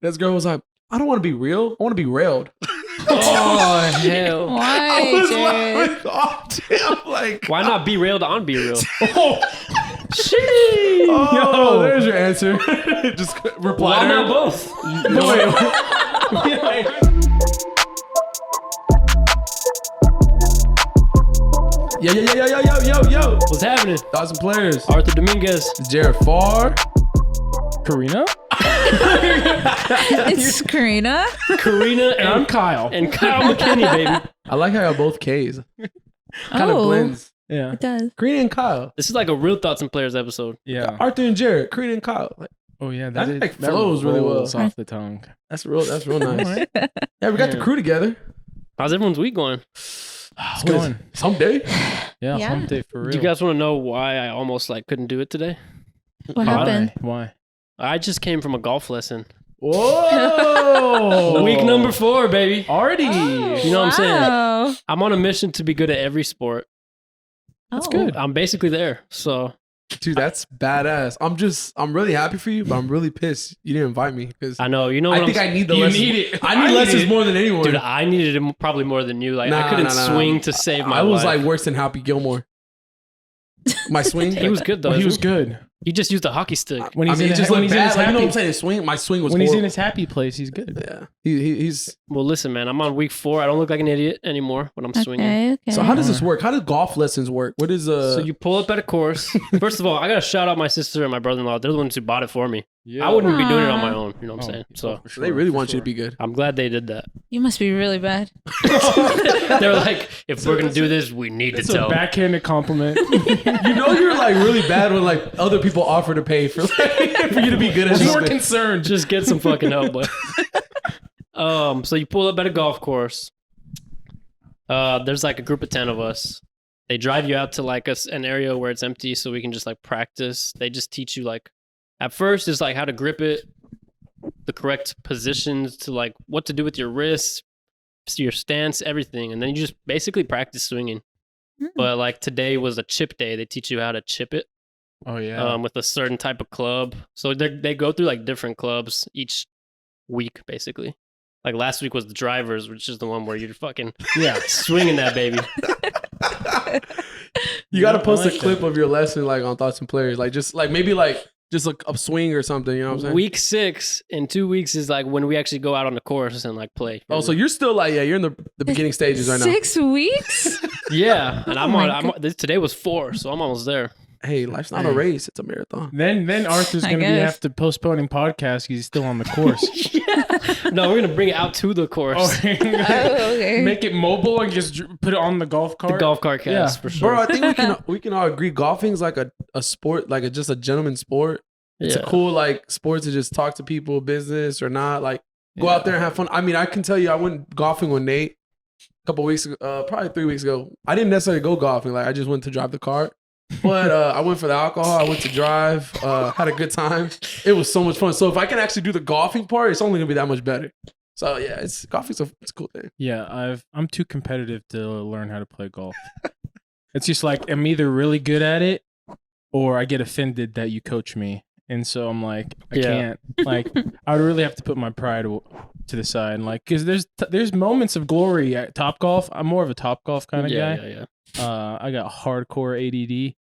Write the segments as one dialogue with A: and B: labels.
A: This girl was like, I don't want to be real. I want to be railed.
B: Oh hell!
C: Why, Jared?
B: Why not be real on be real?
A: Oh, there's your answer. Just reply.
B: Why
A: to her.
B: not both?
A: Yo.
B: What's happening?
A: 1,000 players.
B: Arthur Dominguez.
A: Jared Farr.
D: Karina?
C: It's Karina.
B: Karina
D: And I'm
B: and,
D: Kyle.
B: and Kyle McKinney, baby.
A: I like how y'all both K's. Kind of blends.
D: Yeah.
C: It does.
A: Karina and Kyle.
B: This is like a real Thoughts and Players episode.
D: Yeah.
A: Arthur and Jared. Karina and Kyle. Like,
D: Oh yeah,
A: That,
D: is-
A: like, flows really well.
D: rolls off the tongue.
A: that's real nice.
D: Alright.
A: Yeah, we got the
D: Yeah.
A: crew together.
B: How's everyone's week going?
D: It's going.
A: Someday.
D: Yeah,
C: Yeah.
D: hump day for real.
B: Do you guys want to know why I almost couldn't do it today?
C: What happened?
D: Why?
B: I just came from a golf lesson.
A: Whoa.
B: Week number 4, baby.
A: Already.
B: You know what I'm saying?
C: Wow.
B: I'm on a mission to be good at every sport.
C: That's
D: good.
B: I'm basically there. So
A: Dude, that's badass. I'm really happy for you, but I'm really pissed you didn't invite me because
B: I know, you know what
A: I think I need the
D: You
A: lessons.
D: need it.
A: I need
D: I
A: lessons
D: need it.
A: more than anyone.
B: Dude, I needed it probably more than you. Like I
A: Nah,
B: couldn't
A: nah.
B: swing to save my
A: I was
B: life.
A: like worse than Happy Gilmore. My swing.
B: He was good though.
D: Well, he was
B: isn't
D: good.
B: He just used a hockey stick.
D: When
A: I
D: he's
A: mean,
D: in
A: it just
D: when
A: looked
D: he's in
A: bad.
D: his
A: Like, you know what I'm
D: happy,
A: saying? His swing. My swing was
D: when he's
A: horrible.
D: in his happy place, he's good.
A: Yeah. He's.
B: Well, listen, man. I'm on week 4. I don't look like an idiot anymore when I'm swinging.
C: Okay.
A: So how does this work? How does golf lessons work? What is
B: So you pull up at a course. First of all, I gotta shout out my sister and my brother-in-law. They're the ones who bought it for me.
D: Yeah.
B: I wouldn't be doing it on my
C: Aw.
B: own. You know what I'm saying? So
A: They really want you to be good.
B: I'm glad they did that.
C: You must be really bad.
B: They're like, if we're gonna do this, we need to
D: It's a
B: tell.
D: backhanded compliment.
A: You know you're like really bad when like other people offer to pay for for you to be good at
D: He's more
A: something.
D: concerned.
B: Just get some fucking help, boy. So you pull up at a golf course. There's like a group of 10 of us. They drive you out to like an area where it's empty so we can just like practice. They just teach you like, at first it's like how to grip it, the correct positions to like what to do with your wrists, your stance, everything. And then you just basically practice swinging.
C: Hmm.
B: But like today was a chip day. They teach you how to chip it.
D: Oh yeah.
B: With a certain type of club. So they go through like different clubs each week, basically. Like last week was the drivers, which is the one where you're fucking
D: yeah.
B: swinging that baby.
A: You got to
D: I
A: post
D: like
A: a clip of your lesson like on Thoughts and Players, like just like maybe like just like a swing or something. You know what I'm saying?
B: Week 6 in 2 weeks is like when we actually go out on the course and like play.
A: Oh, so you're still like you're in the beginning stages right now.
C: 6 weeks?
B: yeah, and
C: Oh my
B: today was 4, so I'm almost there.
A: Hey, life's not a race; it's a marathon.
D: Then Arthur's
C: I
D: gonna be
C: guess.
D: have to postponing podcasts. He's still on the course.
B: No, we're gonna bring it out to the course.
D: Oh,
C: okay.
D: Make it mobile and just put it on the golf cart.
B: The golf cart cast
D: Yeah.
B: for sure.
A: Bro, I think we can all agree golfing's like a sport, like just a gentleman's sport. It's a
B: Yeah.
A: cool like sport to just talk to people, business or not. Like go out there and have fun. I mean, I can tell you, I went golfing with Nate a couple weeks ago, probably 3 weeks ago. I didn't necessarily go golfing. Like I just went to drive the cart. But I went for the alcohol. I went to drive. Had a good time. It was so much fun. So if I can actually do the golfing part, it's only gonna be that much better. So yeah, golfing's it's a cool thing.
D: Yeah, I'm too competitive to learn how to play golf. It's just like I'm either really good at it or I get offended that you coach me. And so I'm like, I
B: Yeah.
D: can't. Like, I would really have to put my pride to the side. Like, because there's moments of glory at Top Golf. I'm more of a Top Golf kind of guy.
B: Yeah.
D: I got hardcore ADD.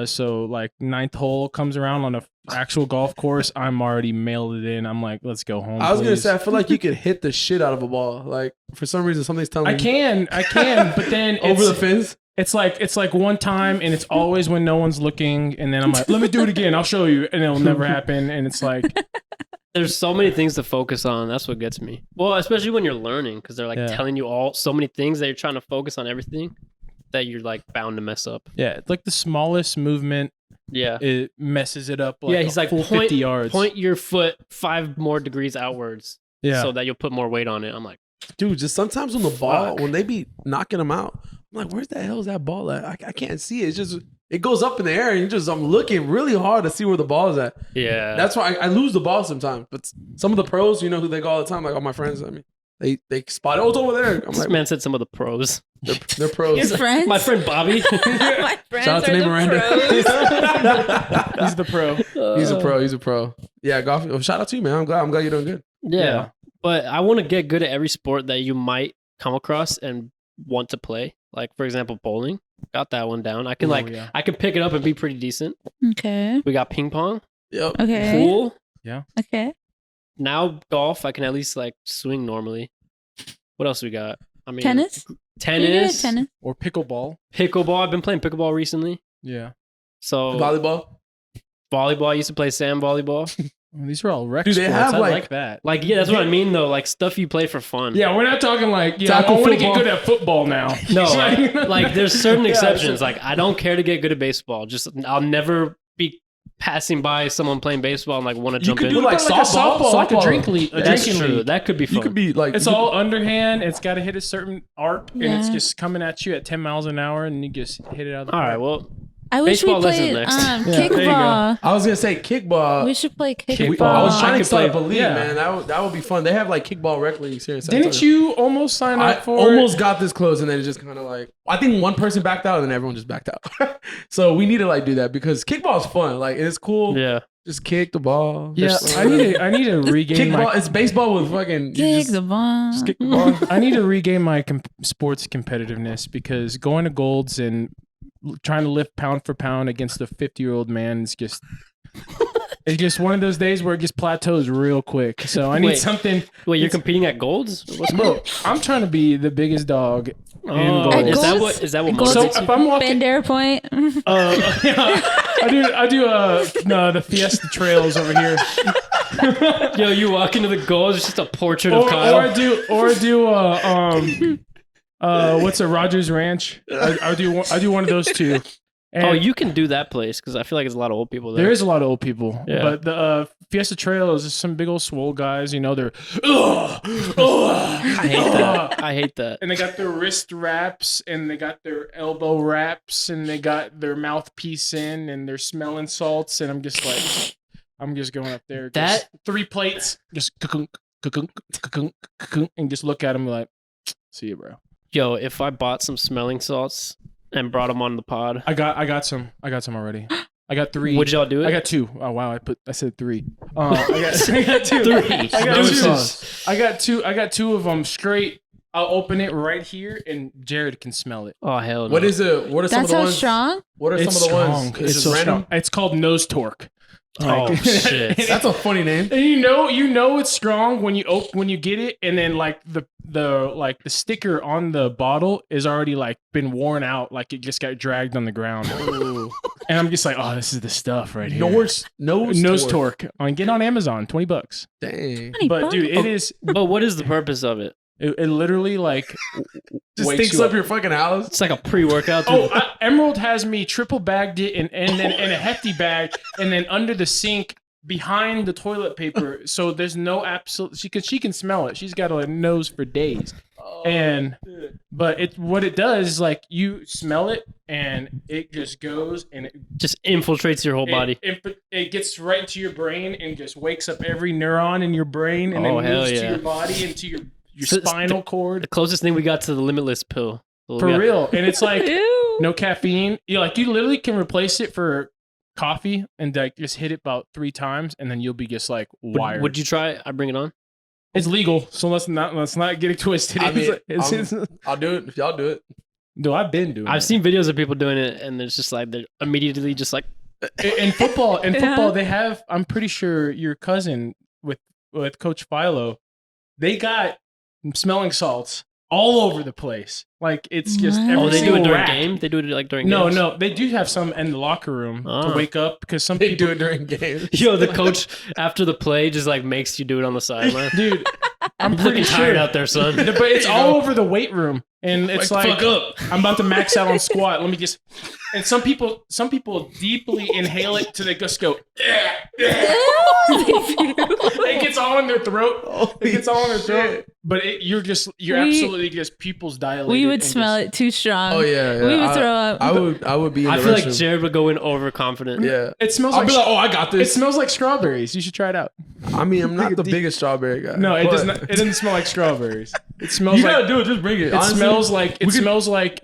D: So like 9th hole comes around on a actual golf course, I'm already mailed it in. I'm like, let's go home.
A: I was gonna
D: please.
A: say, I feel like you could hit the shit out of a ball. Like for some reason, something's telling
D: I
A: me
D: can, but then
A: over
D: it's,
A: the fence.
D: It's like one time, and it's always when no one's looking, and then I'm like, let me do it again. I'll show you, and it'll never happen. And it's like,
B: There's so many things to focus on. That's what gets me. Well, especially when you're learning, because they're like
D: Yeah.
B: telling you so many things that you're trying to focus on everything that you're like bound to mess up.
D: yeah, it's like the smallest movement,
B: Yeah.
D: it messes it up. Like
B: Yeah, he's
D: a
B: like,
D: full
B: point-
D: 50 yards.
B: Point your foot 5 more degrees outwards
D: Yeah,
B: so that you'll put more weight on it. I'm like,
A: Dude, just sometimes when the ball,
B: Fuck.
A: when they be knocking them out, I'm like, where's the hell is that ball at? I can't see it. It's just, it goes up in the air and I'm looking really hard to see where the ball is at.
B: yeah.
A: That's why I lose the ball sometimes. But some of the pros, you know who they go all the time, like all my friends, I mean, they spot it. Oh, it's over there. I'm
B: this
A: like,
B: man said some of the pros.
A: they're pros.
C: Your friends?
B: My friend Bobby.
C: My friends
A: Shout out to
C: are
A: Nate
C: the
A: Miranda.
C: pros.
D: he's the pro.
A: He's a pro. Yeah, golf. Oh, shout out to you, man. I'm glad you're doing good.
B: Yeah. But I want to get good at every sport that you might come across and want to play. Like, for example, bowling. Got that one down. I can
D: Oh, yeah.
B: I can pick it up and be pretty decent.
C: Okay.
B: We got ping pong,
A: Yep.
C: Okay.
B: pool.
C: Okay.
B: Now golf, I can at least like swing normally. What else we got? I mean,
C: Tennis? Can you do
B: tennis,
C: tennis?
D: Or pickleball.
B: pickleball. I've been playing pickleball recently.
D: Yeah.
B: So
A: Volleyball.
B: volleyball. I used to play sand volleyball.
D: Well, these are all rec
A: Dude, they
D: sports.
A: have,
D: I
A: like-
D: like that.
B: Like, yeah, that's what I mean though. Like stuff you play for fun.
D: Yeah, we're not talking like, yeah,
A: Tackle
D: I want to get
A: football.
D: good at football now.
B: No, like there's certain
D: Yeah,
B: exceptions.
D: so-
B: Like I don't care to get good at baseball. Just I'll never be passing by someone playing baseball and like want to
A: You
B: jump
A: could
B: in.
A: do like
D: a
A: softball,
D: softball, like a
A: softball.
D: drink league. A
B: That's
D: drinking
B: true.
D: league.
B: That could be fun.
A: You could be like
D: It's all underhand. It's got to hit a certain arc, and it's
C: Yeah.
D: just coming at you at 10 miles an hour, and you just hit it out of the
B: All
D: park.
B: right. Well,
C: I wish we
B: Baseball lessons
C: played
B: next.
D: Yeah, there you go.
C: kickball.
A: I was gonna say kickball.
C: We should play
A: I
C: kickball.
A: was trying
B: I
A: to
B: could
A: start
B: play-
A: up a league,
D: yeah.
A: man. That would be fun. They have like kickball rec leagues here in San
D: Didn't
A: Antonio.
D: you almost sign
A: I
D: up for
A: almost
D: it?
A: got this close, and then it just kind of like I think one person backed out, and then everyone just backed out. So we need to like do that because kickball is fun. Like it's cool.
B: yeah.
A: Just kick the ball.
D: Yeah,
A: Just-
D: I need to regain
A: kickball.
D: my.
A: It's baseball with fucking you
C: Kick
A: just-
C: the ball.
A: just kick the ball.
D: I need to regain my sports competitiveness because going to Golds and trying to lift pound for pound against a 50-year-old man is just. It's just one of those days where it just plateaus real quick. So I need
B: Wait.
D: something.
B: Wait, you're
D: It's-
B: competing at Golds? What's
D: Bro, I'm trying to be the biggest dog.
B: Oh,
D: Golds.
B: is that
C: Golds?
B: what
C: Golds?
D: So
B: motivates you?
D: if I'm walking,
C: Bandera Point.
D: I do the Fiesta Trails over here.
B: Yo, you walk into the Golds, it's just a portrait of
D: Or
B: Kyle.
D: I do what's a Rogers Ranch? I do one of those two. And
B: Oh, you can do that place because I feel like there's a lot of old people there.
D: there is a lot of old people,
B: Yeah.
D: but the Fiesta Trail is just some big old swole guys. You know, they're I
B: I hate that. I hate that.
D: And they got their wrist wraps, and they got their elbow wraps, and they got their mouthpiece in, and they're smelling salts. And I'm just going up there. Just 3 plates, just ka-kunk, ka-kunk, ka-kunk, ka-kunk, and just look at them like, see you, bro.
B: Yo, if I bought some smelling salts and brought them on the pod,
D: I got some already. I got 3.
B: would y'all do it?
D: I got 2. Oh wow, I said 3. I got 2.
B: Three.
D: I got
B: Deuces.
D: 2. I got 2 of them straight. I'll open it right here, and Jared can smell it.
B: Oh hell no.
A: What is it? What are some of
C: That's
A: the
C: how
A: ones?
C: strong.
A: What are
D: It's
A: some of the
D: strong.
A: ones?
D: It's
A: just
D: so
A: random.
D: strong. It's called Nose Torque.
B: Oh shit.
A: That's a funny name.
D: And you know it's strong when you get it, and then like the sticker on the bottle is already like been worn out, like it just got dragged on the ground. And I'm just like, oh, this is the stuff right here. Nose Torque. Get on Amazon, $20.
A: Dang.
D: But dude, it is.
B: But what is the purpose of it?
D: It literally like
A: Just
D: wakes
A: stinks
D: you
A: up your fucking house.
B: It's like a pre-workout.
D: Oh, Emerald has me triple bagged it and then in a hefty bag, and then under the sink behind the toilet paper. So there's no absolute. She can smell it. She's got a nose for days. But what it does is like you smell it and it just goes and it
B: just infiltrates your whole body.
D: It gets right into your brain and just wakes up every neuron in your brain and
B: Oh,
D: then
B: hell
D: moves to
B: yeah.
D: your body into your
B: So-
D: spinal cord.
B: The closest thing we got to the Limitless pill. So we
D: For
B: got-
D: real. And it's like
C: Ew.
D: no caffeine. You literally can replace it for coffee and like just hit it about 3 times and then you'll be just like wired.
B: Would you try it? I bring it on.
D: It's legal, so let's not get it twisted.
A: I mean,
D: It's-
A: I'll do it if y'all do it.
D: no, I've been doing.
B: I've
D: it.
B: seen videos of people doing it, and it's just like they're immediately just like,
D: In football. In
C: Yeah.
D: football, they have. I'm pretty sure your cousin with Coach Philo, they got smelling salts all over the place. Like it's just
C: What?
D: every
B: oh, they do it
D: single
B: during
D: rack.
B: game. They do it like during
D: No,
B: games?
D: no, they do have some in the locker room
B: Ah.
D: to wake up because some
A: They
D: people
A: do it during games.
B: Yo, the coach after the play just like makes you do it on the sideline.
D: Dude, I'm
B: I'm
D: pretty
B: looking tired
D: sure.
B: out there, son.
D: But it's all over the weight room, and it's
B: Wake the
D: like
B: fuck up.
D: I'm about to max out on squat. Let me just. And some people deeply inhale it to they just go. It gets all in their throat. It gets all in their throat. But you're
C: We-
D: absolutely just pupils dilated.
C: We would
D: and
C: smell
D: just-
C: it too strong.
A: Oh yeah,
C: We would throw up.
A: I would be. In
B: I
A: the
B: feel like
A: restroom.
B: Jared would go in overconfident.
A: Yeah,
D: It smells
A: I'll
D: like
A: be like, oh, I got
D: it
A: this.
D: smells like strawberries. You should try it out.
A: I mean, I'm not
D: Take a
A: the
D: deep-
A: biggest strawberry guy.
D: No, it
A: but
D: does not. It doesn't smell like strawberries. It smells
A: You
D: like
A: gotta do it. Just bring it.
D: It
A: Honestly,
D: smells like
A: we could-
D: smells like.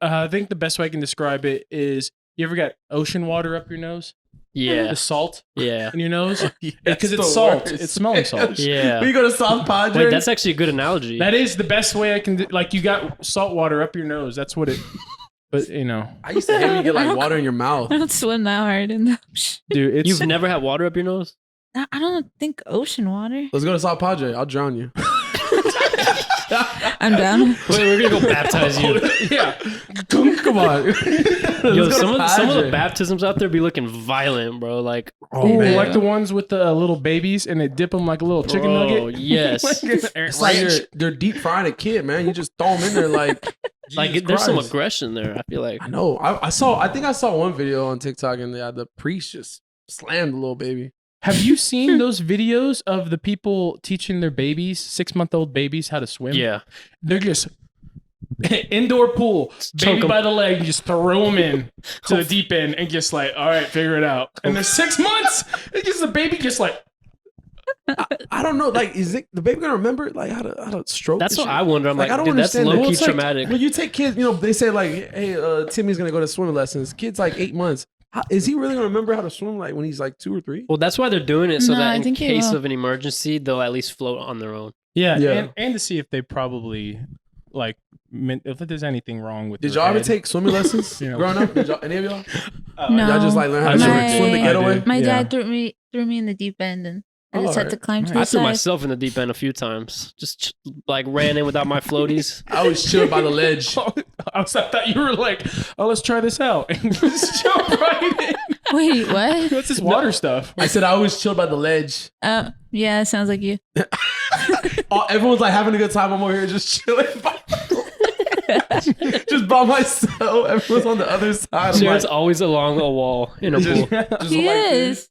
D: I think the best way I can describe it is you ever got ocean water up your nose?
B: Yeah.
D: The salt
B: Yeah.
D: in your nose
A: Yes,
D: because
A: the
D: it's salt.
A: worst.
D: It's smelling salt.
B: Yeah.
A: When you go to South Padre,
B: Wait, that's actually a good analogy.
D: That is the best way I can do. Like you got salt water up your nose. That's what it. But you know,
A: I used to hate when you get like water in your mouth.
C: I don't swim that hard in the ocean.
D: dude, it's
B: You've never had water up your nose?
C: I don't think ocean water.
A: Let's go to South Padre. I'll drown you.
C: I'm down.
B: Wait, we're gonna go baptize you.
D: yeah.
A: Come on.
B: Yo,
A: Let's go
B: some
A: to
B: of the
A: Padre.
B: baptisms out there be looking violent, bro. Like,
A: Oh
C: Ew.
A: man,
D: Like the ones with the little babies and they dip them like a little chicken
B: bro,
D: nugget.
B: yes.
A: it's like they're deep frying a kid, man. You just throw them in there like.
B: Like,
A: Jesus
B: there's some
A: Christ.
B: aggression there. I feel like.
A: I know. I think I saw one video on TikTok and the priest just slammed the little baby.
D: Have you seen those videos of the people teaching their babies, 6-month-old babies, how to swim?
B: Yeah.
D: They're just indoor pool,
B: Chunk
D: baby
B: 'em.
D: by the leg, you just throw them in to the deep end and just like, all right, figure it out. And then 6 months, it's just the baby just like,
A: I don't know. Like, is it the baby gonna remember like how to stroke?
B: That's
A: and
B: what
A: shit?
B: I wonder. I'm like,
A: I don't
B: dude, that's
A: understand that.
B: low
A: Well,
B: key
A: it's like,
B: traumatic.
A: when you take kids, they say like, hey, Timmy's gonna go to swimming lessons. Kid's like 8 months. Is he really gonna remember how to swim like when he's like 2 or 3?
B: Well, that's why they're doing it so
C: No, I
B: that in
C: think he
B: case
C: will.
B: of an emergency, they'll at least float on their own.
D: yeah.
A: Yeah.
D: And to see if they probably like, if there's anything wrong with
A: Did
D: their
A: y'all ever
D: head.
A: take swimming lessons
D: You know.
A: growing up? Did y'all, any of y'all?
C: No.
A: Y'all just like learn how to
C: My-
A: swim the getaway?
C: My
D: Yeah.
C: dad threw me in the deep end, and I just
A: Oh,
C: had to climb to
B: I
C: the
B: threw
C: side.
B: myself in the deep end a few times. Just like ran in without my floaties.
A: I was chilled by the ledge.
D: I thought you were like, oh, let's try this out. And just jump right in.
C: Wait, what?
D: What's this water stuff?
A: I said I was chilled by the ledge.
C: Yeah, sounds like you.
A: Everyone's like having a good time. I'm over here just chilling. Just by myself. Everyone's on the other side. I'm
B: Jared's
A: like,
B: always along a wall in a
A: just,
B: pool.
A: just
C: He
A: like
C: is.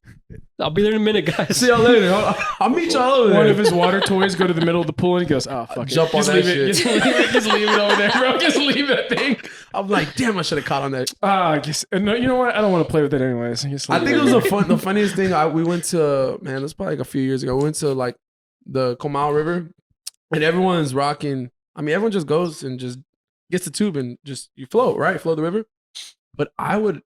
B: I'll be there in a minute, guys.
A: See y'all later. I'll meet y'all over there.
D: One of his water toys go to the middle of the pool and he goes, oh, fuck
A: Jump
D: it.
A: on
D: Just
A: that
D: leave it.
A: shit.
D: Just leave it over there, bro. Just leave that thing.
A: I'm like, damn, I should have caught on that.
D: I guess, no, you know what? I don't want to play with it anyways. Just
A: I
D: leave
A: think it was the funniest thing. We went to, man, it was probably like a few years ago. We went to like the Comal River and everyone's rocking. I mean, everyone just goes and just gets the tube and just, you float, right? Float the river. But I would,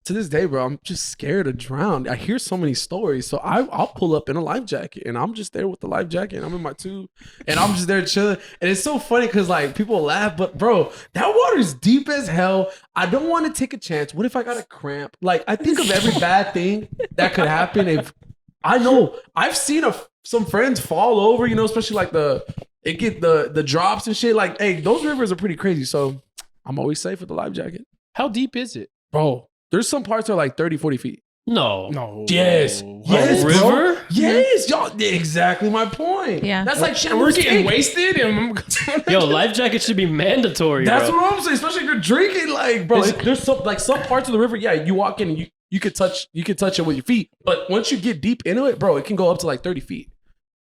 A: to this day, bro, I'm just scared to drown. I hear so many stories. So I'll pull up in a life jacket and I'm just there with the life jacket and I'm in my tube and I'm just there chilling. And it's so funny because like people laugh, but bro, that water is deep as hell. I don't want to take a chance. What if I got a cramp? Like I think of every bad thing that could happen. If I know I've seen some friends fall over, especially like the drops and shit. Like, hey, those rivers are pretty crazy. So I'm always safe with the life jacket.
D: How deep is it?
A: Bro, there's some parts that are like 30, 40 feet.
B: No.
D: No.
A: Yes.
D: What?
A: Yes,
B: river?
A: bro. Yes, y'all. Exactly my point.
C: Yeah.
A: That's like shit.
D: And we're getting wasted. And
B: Yo, life jacket should be mandatory,
A: That's
B: bro.
A: what I'm saying. Especially if you're drinking, like, bro.
D: Is-
A: There's some parts of the river. Yeah, you walk in and you could touch it with your feet. But once you get deep into it, bro, it can go up to like 30 feet.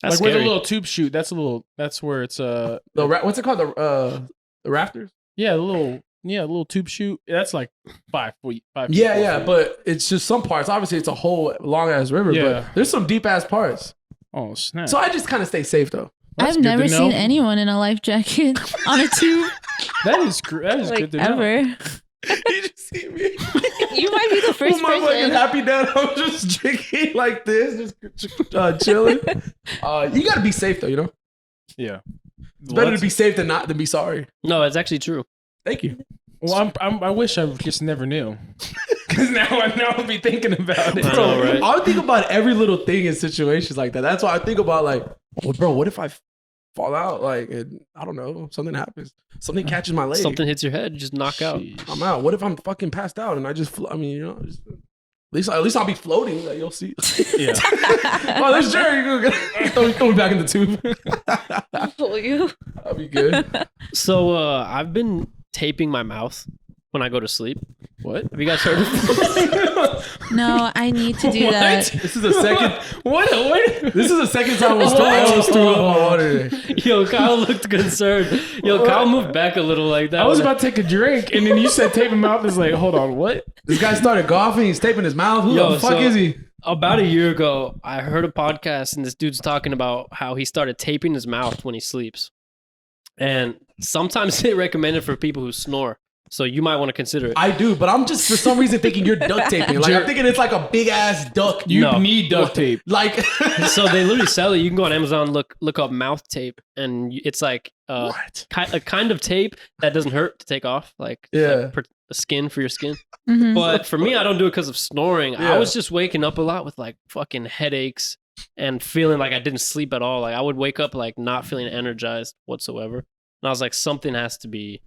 B: That's
D: like where the
B: scary.
D: little tube shoot. That's where it's
A: What's it called? The rafters.
D: the little tube shoot. That's like 5 feet. 5 feet,
A: Yeah,
D: 4
A: yeah,
D: feet.
A: but it's just some parts. Obviously, it's a whole long ass river,
D: Yeah.
A: but there's some deep ass parts.
D: Oh snap!
A: So I just kind of stay safe though.
D: That's
C: I've
D: good to
C: never
D: know.
C: seen anyone in a life jacket on a tube
D: that is
C: like
D: good to know.
C: ever.
A: You just see me.
C: You might be the first
A: With my fucking
C: person.
A: happy dad. I'm just drinking like this, just chilling. You gotta be safe though.
D: Yeah.
A: It's better to be safe than be sorry.
B: No, it's actually true.
A: Thank you.
D: Well, I wish I just never knew. Because now I'll be thinking about it.
B: I know, right?
A: I would think about every little thing in situations like that. That's why I think about like, well, bro, what if I fall out? Like, I don't know, something happens, something catches my leg,
B: Something hits your head, you just knock out.
A: I'm out. What if I'm fucking passed out and I just, at least I'll be floating. Like, you'll see.
D: Yeah.
A: Oh, there's Jerry. Throw me back in the tube.
C: Pull you.
A: I'll be good.
B: So I've been taping my mouth when I go to sleep.
A: What?
B: Have you guys heard of this?
C: No, I need to do
D: What?
C: that.
A: This is the second.
D: What?
A: This is the second time I almost threw up on water today.
B: Yo, Kyle looked concerned. Yo, Kyle moved back a little like that.
D: I was about to take a drink, and then you said tape him out. It's like, hold on, what?
A: This guy started golfing. He's taping his mouth. Who
B: Yo,
A: the fuck
B: so-
A: is he?
B: About a year ago, I heard a podcast and this dude's talking about how he started taping his mouth when he sleeps. And sometimes they recommend it for people who snore. So you might want to consider it.
A: I do, but I'm just for some reason thinking you're duct taping. Like I'm thinking it's like a big ass duck.
D: You
B: No.
D: need duct tape.
A: Like
B: So they literally sell it. You can go on Amazon, look up mouth tape, and it's like
D: What?
B: a kind of tape that doesn't hurt to take off, like
A: Yeah.
B: a skin for your skin.
C: Mhm.
B: But for me, I don't do it because of snoring.
A: Yeah.
B: I was just waking up a lot with like fucking headaches and feeling like I didn't sleep at all. Like I would wake up like not feeling energized whatsoever, and I was like, something has to be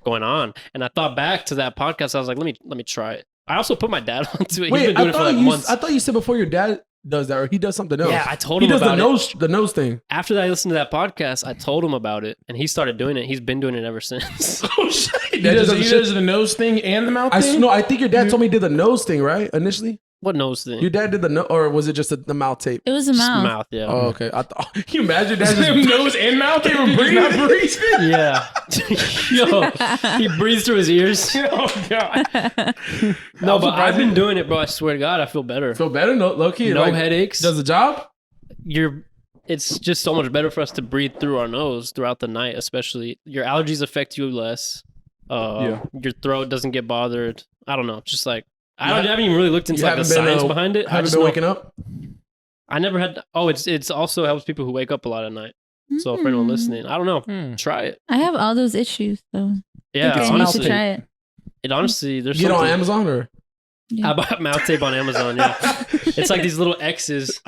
B: going on. And I thought back to that podcast. I was like, let me try it. I also put my dad onto it. He's
A: wait,
B: been doing
A: I
B: it for
A: thought
B: like months.
A: I thought you said before your dad does that or he does something else.
B: Yeah, I told
A: he
B: him
A: does
B: about
A: the nose thing.
B: After I listened to that podcast, I told him about it, and he started doing it. He's been doing it ever since.
A: Oh shit!
D: He does the nose thing and the mouth thing?
A: I think your dad told me he did the nose thing, right? Initially,
B: What nose thing?
A: your dad did the nose, or was it just the mouth tape?
C: It was a
B: Just
C: mouth.
B: mouth, yeah.
A: Oh, okay. I thought. Can you imagine that?
D: Him
A: Just,
D: nose and mouth? They were breathing.
B: Yeah. Yo, he breathes through his ears.
D: Oh, God.
B: No, but I've been doing it, bro. I swear to God, I feel better.
A: feel better, no, low key.
B: No
A: like,
B: headaches.
A: Does the job?
B: It's just so much better for us to breathe through our nose throughout the night, especially. Your allergies affect you less. Your throat doesn't get bothered. I don't know. Just like I haven't even really looked into
A: You
B: like the
A: haven't been,
B: science behind it. I
A: Haven't
B: just
A: been
B: know,
A: waking up.
B: I never had. Oh, it's also helps people who wake up a lot at night. So for anyone listening, I don't know. Try it.
C: I have all those issues, so
B: Yeah,
C: I need to
B: honestly,
C: try it.
B: it honestly there's
A: Get on
B: something.
A: Amazon or
B: I bought mouth tape on Amazon. Yeah, it's like these little X's.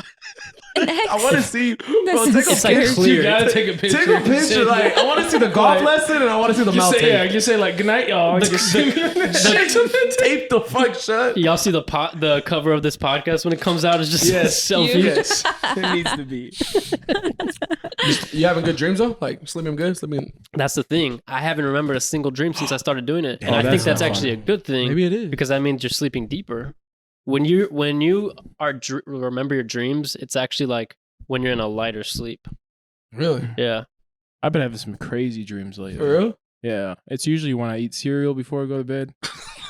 A: I want to see. Bro,
C: This
A: take
C: is
A: a
B: It's like
A: picture.
B: clear.
D: You gotta take a picture.
A: Take a picture. Like I want to see the golf lesson and I want to see the mouth
D: Just say,
A: tape.
D: just say like, good night, y'all. Just
A: Tape the fuck shut.
B: Y'all see the cover of this podcast when it comes out is just
D: Yes.
B: a selfie.
D: Yes. It needs to be.
A: You having good dreams though? Like sleeping good, sleeping.
B: That's the thing. I haven't remembered a single dream since I started doing it, and
A: Oh,
B: I think
A: that's
B: that's
A: not
B: actually a good thing
A: Maybe it is.
B: because that means you're sleeping deeper. When you remember your dreams, it's actually like when you're in a lighter sleep.
A: Really?
B: Yeah.
D: I've been having some crazy dreams lately.
A: For real?
D: Yeah. It's usually when I eat cereal before I go to bed.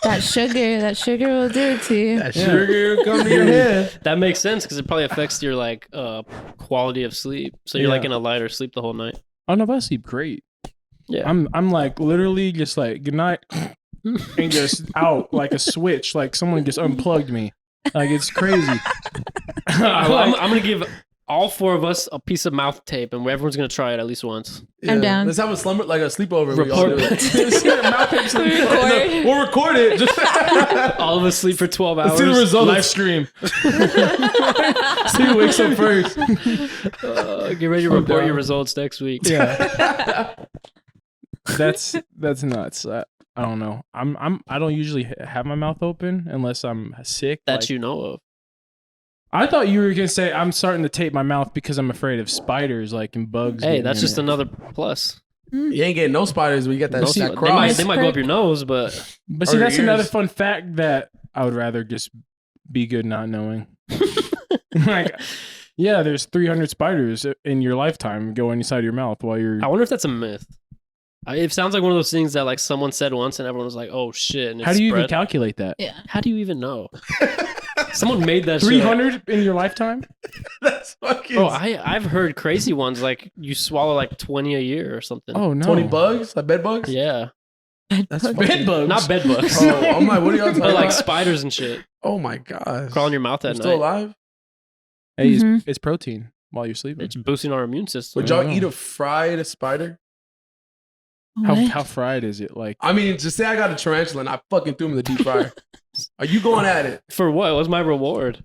C: That sugar will do it to you.
A: That sugar come to your head.
B: That makes sense because it probably affects your like quality of sleep. So you're like
D: Yeah.
B: in a lighter sleep the whole night.
D: Oh no, but I sleep great.
B: Yeah.
D: I'm like literally just like good night and just out like a switch, like someone just unplugged me. Like it's crazy.
B: I'm gonna give all four of us a piece of mouth tape, and everyone's gonna try it at least once.
C: I'm down.
A: Let's have a slumber, like a sleepover. We all
B: Report.
A: do it.
C: Record.
A: We'll record it. Just
B: All of us sleep for 12 hours.
A: see the results.
D: Live stream.
A: See who wakes up first.
B: Get ready to report
A: down.
B: your results next week.
D: Yeah. That's nuts. I don't know. I don't usually have my mouth open unless I'm sick.
B: That
D: like-
B: you know of.
D: I thought you were gonna say I'm starting to tape my mouth because I'm afraid of spiders, like and bugs.
B: Hey,
D: getting
B: that's
D: in
B: just
D: it.
B: another plus.
A: You ain't getting no spiders when you get that,
B: No,
A: that
B: they
A: cross.
B: might go up your nose, but
D: But see,
A: or
D: that's
A: your
D: another
A: ears.
D: fun fact that I would rather just be good not knowing. Like, yeah, there's 300 spiders in your lifetime go inside your mouth while you're.
B: I wonder if that's a myth. It sounds like one of those things that like someone said once and everyone was like, "Oh shit!" And it
D: How do you even
B: spread.
D: calculate that?
C: Yeah.
B: How do you even know? Someone made that shit up.
D: 300 in your lifetime?
A: That's fucking.
B: Bro, I've heard crazy ones like you swallow like 20 a year or something.
D: Oh no,
A: 20 bugs, like bed bugs.
B: Yeah,
A: That's
C: Bed
A: fucking-
D: bugs.
B: not bed bugs,
A: Oh, I'm like, what are y'all talking
B: but like
A: about?
B: spiders and shit
A: Oh my god,
B: crawl in your mouth
A: I'm
B: at
A: still
B: night.
A: alive.
D: Hey,
C: Mhm.
D: it's protein while you're sleeping.
B: It's boosting our immune system.
A: Would y'all
D: know.
A: eat a fried spider?
C: What?
D: How fried is it? Like,
A: I mean, just say I got a tarantula and I fucking threw him in the deep fryer. Are you going at it?
B: For what? What's my reward?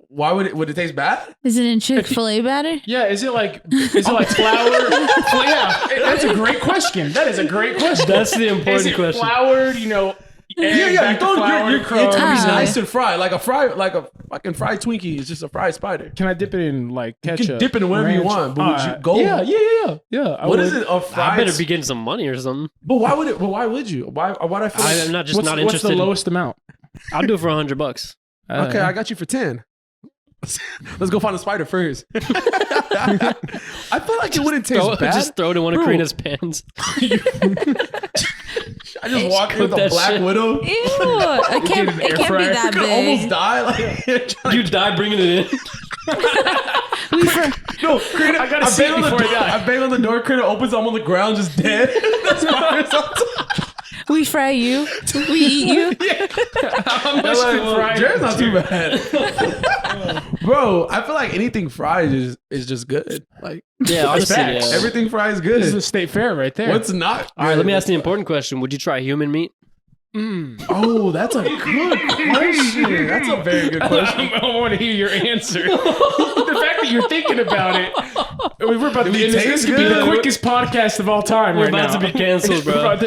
A: Why would it taste bad?
C: Is it in Chick-fil-A batter?
D: yeah, is it like flour? Well, yeah, that's a great question. That is a great question.
B: That's the
D: Is
B: important
D: it
B: question.
D: floured? You know, egg back to flour,
A: It's
D: crumbs?
A: gonna be
C: Ah.
A: nice and fried, like a fucking fried Twinkie. It's just a fried spider.
D: Can I dip it in like
A: You
D: ketchup?
A: can dip it in whatever you
D: ranch?
A: want, but would you go?
D: Yeah. I
A: What
D: would.
A: is it? A
B: I
A: fried?
B: better be getting some money or something.
A: But why would it? But why would you? Why'd I feel? Like,
B: I'm not
D: What's
B: not
D: the
B: interested.
D: lowest amount?
B: I'll do it for $100.
A: okay, I got you for 10. Let's go find a spider first. I feel like it wouldn't taste bad.
B: Just throw it in one of
A: Bro.
B: Karina's pans.
A: I just walk in with
B: Cook
A: a
B: that
A: black
B: shit.
A: widow.
C: Ew! It can't,
D: an
C: it
D: air
C: can't be
D: fryer.
C: that
A: Could almost
C: big.
A: die. Like
B: You die bringing it in.
A: no, Karina,
D: I gotta see it
A: bang on the
D: before I
A: door.
D: die.
A: I bang on the door. Karina opens. I'm on the ground, just dead. The spider's on top.
C: We fry you. We eat you.
D: How much did fry?
A: Jared's not too bad. Bro, I feel like anything fried is just good. Like
B: Yeah, honestly,
D: facts.
B: yeah.
A: everything fried is
D: This is
A: good.
D: a state fair right there.
A: What's not?
B: All right, let me
A: good?
B: ask the important question. Would you try human meat?
A: Oh, that's a good question. That's a very good question.
D: I want to hear your answer. The fact that you're thinking about it. We're about to
A: Do we
D: end this. This
A: taste
D: could be the
A: good?
D: quickest podcast of all time
B: We're
D: right
B: about
D: now.
B: to be canceled, bro.
D: We're about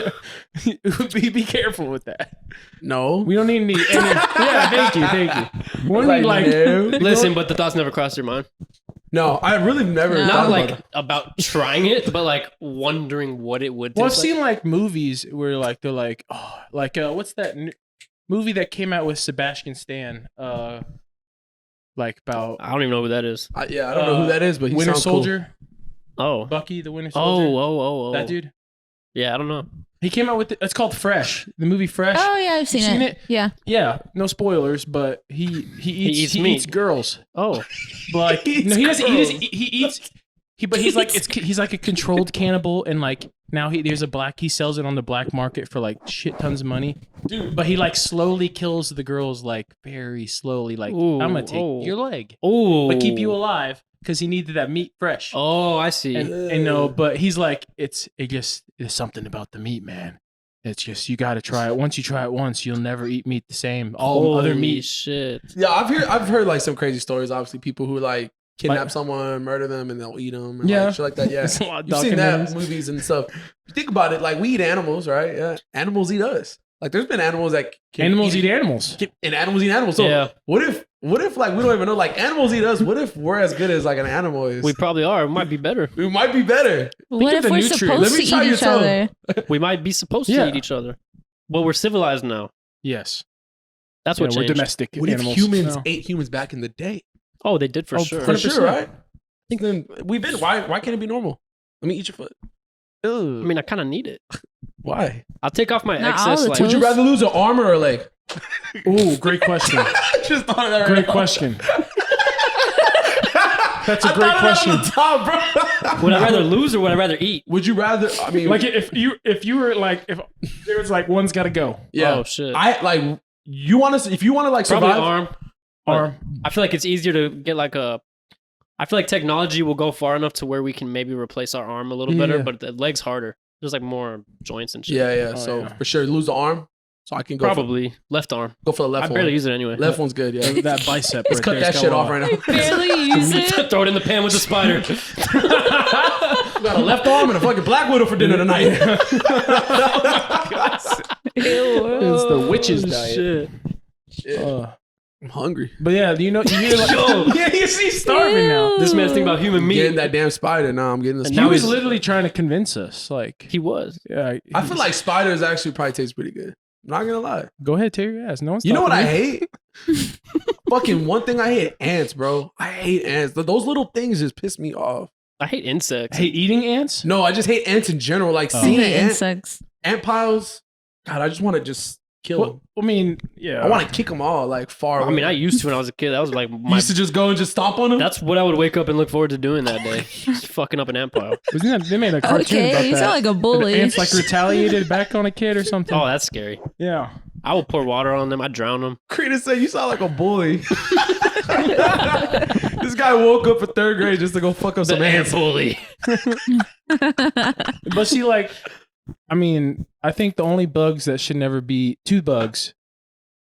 D: to- be careful with that.
A: No.
D: We don't need any. Yeah, thank you. We don't need like.
A: no.
B: Listen, but the thoughts never crossed your mind.
A: No, I really never
C: No.
A: thought
B: Not
A: about
B: like
A: that.
B: about trying it, but like wondering what it would
D: Well, I've
B: taste
D: seen like movies where like they're like, oh, like what's that movie that came out with Sebastian Stan? Like about
B: I don't even know who that is.
A: Yeah, I don't know who that is, but he
D: Winter
A: sounds
D: Soldier,
B: Oh.
D: Bucky the Winter
B: Oh,
D: Soldier.
B: oh.
D: That dude.
B: Yeah, I don't know.
D: He came out with it's called Fresh. The movie Fresh.
C: Oh yeah, I've seen,
D: Seen
C: it.
D: it?
C: Yeah.
D: Yeah, no spoilers, but he
B: eats meat.
D: eats girls.
B: Oh.
D: But like
A: He
D: no, he
A: eats
D: doesn't. He
A: girls.
D: doesn't. He eats. But he's like he's like a controlled cannibal, and like now he sells it on the black market for like shit tons of money.
A: Dude,
D: But he like slowly kills the girls, like very slowly. Like
B: Ooh,
D: I'm gonna take
B: oh.
D: your leg,
B: Oh.
D: but keep you alive because he needed that meat fresh.
B: Oh, I see.
D: And no, but he's like there's something about the meat, man. It's just you got to try it. Once you try it once, you'll never eat meat the same. All other
B: Holy
D: meat.
B: shit.
A: yeah, I've heard like some crazy stories. Obviously, people who like kidnap
D: Like-
A: someone, murder them, and they'll eat them. And
D: Yeah.
A: like, shit like that. Yeah,
D: There's a lot of
A: you've seen that
D: documentaries.
A: movies and stuff. You think about it, like we eat animals, right? Yeah, animals eat us. Like there's been animals that can
D: Animals eat animals.
A: and animals eat animals. So
B: Yeah.
A: what if like we don't even know? Like animals eat us. What if we're as good as like an animal is?
B: We probably are. We might be better.
A: We might be better.
C: What
D: of
C: if
D: the
C: we're
D: nutrients.
C: supposed
A: Let me
C: to
A: try
C: eat
A: your
C: each
A: tongue.
C: other?
B: We might be supposed
D: Yeah.
B: to eat each other. Well, we're civilized now.
D: Yes.
B: That's what
D: We're
B: changed.
D: domestic
A: What
D: animals.
A: if humans
D: No.
A: ate humans back in the day?
B: Oh, they did for
D: Oh,
B: sure.
A: For
D: 100%.
A: sure, right? I think then we've been. Why can't it be normal? Let me eat your foot.
B: I mean, I kind of need it.
A: Why?
B: I'll take off my
C: Not all
B: excess.
C: the
B: Like,
A: Would you rather lose an arm or a leg?
D: Ooh, great question.
A: Just thought of that.
D: Great question. That's a
A: I
D: great
A: thought of that
D: question.
A: on the top, bro.
B: would I rather lose or would I rather eat?
A: Would you rather? I mean,
D: Like if you were like if there was like one's got to go.
A: yeah.
B: Oh shit.
A: I like you want to. If you want to like
B: Probably
A: survive,
B: arm.
D: Arm.
B: I feel like it's easier to get like a. I feel like technology will go far enough to where we can maybe replace our arm a little better,
D: Yeah.
B: but the leg's harder. There's like more joints and shit.
A: yeah.
D: Oh,
A: So
D: yeah.
A: for sure, lose the arm, so I can go
B: Probably left arm.
A: go for the left
B: I
A: one.
B: barely use it anyway.
A: Left one's good. Yeah.
D: That bicep.
A: Let's
D: right
A: cut
D: there,
A: that
D: it's got
A: shit
D: a
A: off
D: lot.
A: right now.
C: Barely use it.
B: Throw it in the pan with the spider.
A: We got a left arm and a fucking black widow for dinner tonight.
D: It's the witch's diet.
B: Shit.
A: I'm hungry.
D: But yeah, you're like,
B: Yo.
D: yeah, he's starving now.
B: This man's thinking about human
A: I'm
B: meat.
A: getting that damn spider. Now I'm getting the
B: And
D: He
B: now
A: spider.
D: was
B: he's-
D: literally trying to convince us. Like,
B: He was.
D: yeah,
A: I feel like spiders actually probably taste pretty good. I'm not gonna lie.
D: go ahead, tear your ass. No one's.
A: You know what I
D: stopping you.
A: hate? Fucking one thing I hate: ants, bro. I hate ants. Those little things just piss me off.
B: I hate insects.
D: Hate eating ants.
A: No, I just hate ants in general. Like
C: I
A: seeing an
C: hate
A: ant,
C: insects.
A: ant piles. God, I just want to just kill them.
D: Well, I mean, yeah.
A: I want to kick them all like far.
B: I mean, I
A: away.
B: used to when I was a kid. That was like
A: You
B: my.
A: used to just go and just stomp on them.
B: That's what I would wake up and look forward to doing that day. Just fucking up an ant pile.
D: Wasn't that they made a cartoon about
C: Okay, you
D: that?
C: sound like a
D: The
C: bully.
D: ants like retaliated back on a kid or something.
B: Oh, that's scary.
D: Yeah.
B: I will pour water on them. I drown them.
A: Krita said you sound like a bully. This guy woke up in third grade just to go fuck up some ants.
B: bully.
D: But see, like, I mean, I think the only bugs that should never be two bugs,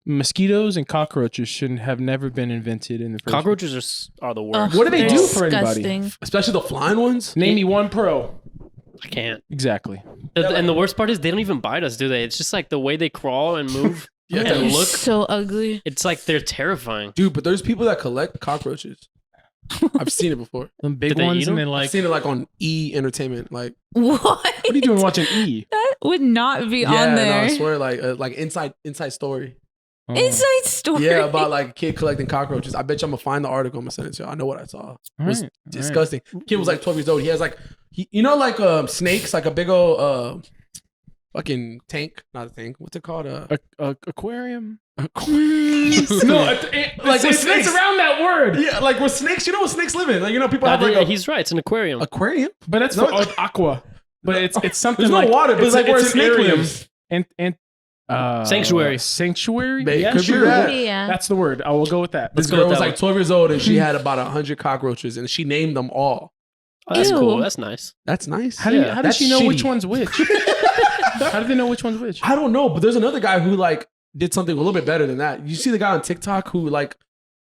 D: mosquitoes and cockroaches shouldn't have never been invented in the first.
B: Cockroaches are the worst.
C: Ugh,
D: What do they
C: they're
D: do for anybody?
C: disgusting.
A: Especially the flying ones.
D: Name me one pro.
B: I can't.
D: Exactly.
B: And the worst part is they don't even bite us, do they? It's just like the way they crawl and move
A: Yeah.
B: and
C: They're
B: look.
C: so ugly.
B: It's like they're terrifying.
A: Dude, but there's people that collect cockroaches. I've seen it before.
D: Them big
B: Did they
D: ones,
B: eat
D: and
B: 'em?
D: then
A: I've
D: like,
A: seen it like on E Entertainment. Like
C: What?
D: what are you doing watching E?
C: That would not be
A: yeah,
C: on
A: no,
C: there.
A: I swear, like inside story.
D: Oh.
C: Inside story.
A: Yeah, about like a kid collecting cockroaches. I bet you I'm gonna find the article. I'm gonna send it to you. I know what I saw. It was
D: Alright,
A: disgusting. Kid was like 12 years old. He has like, you know, like snakes, like a big old fucking tank. Not a tank. What's it called?
D: Aquarium.
A: No,
D: No,
A: like with
D: it's
A: snakes.
D: around that word.
A: Yeah, like with snakes. You know what snakes live in? Like, you know, people
B: No,
A: have like a
B: he's right. It's an aquarium.
A: aquarium.
D: But that's
A: No,
D: for aqua. But it's something
A: There's no
D: like
A: water, but it's like where a
D: an
A: snake
D: aquarium.
A: lives.
B: Sanctuary.
D: Sanctuary.
A: It
D: Yeah,
A: could be
D: sure.
A: that.
C: Yeah.
D: That's the word. I will go with that.
A: This
B: go
A: girl
B: with
A: was
B: that
A: like
B: one.
A: 12 years old and she had about 100 cockroaches and she named them all.
B: Oh, that's
C: Ew.
B: cool. That's nice.
A: That's nice.
D: How
B: Yeah,
D: does she know
A: that's
D: which
A: shitty.
D: one's which? How do they know which one's which?
A: I don't know, but there's another guy who like did something a little bit better than that. You see the guy on TikTok who like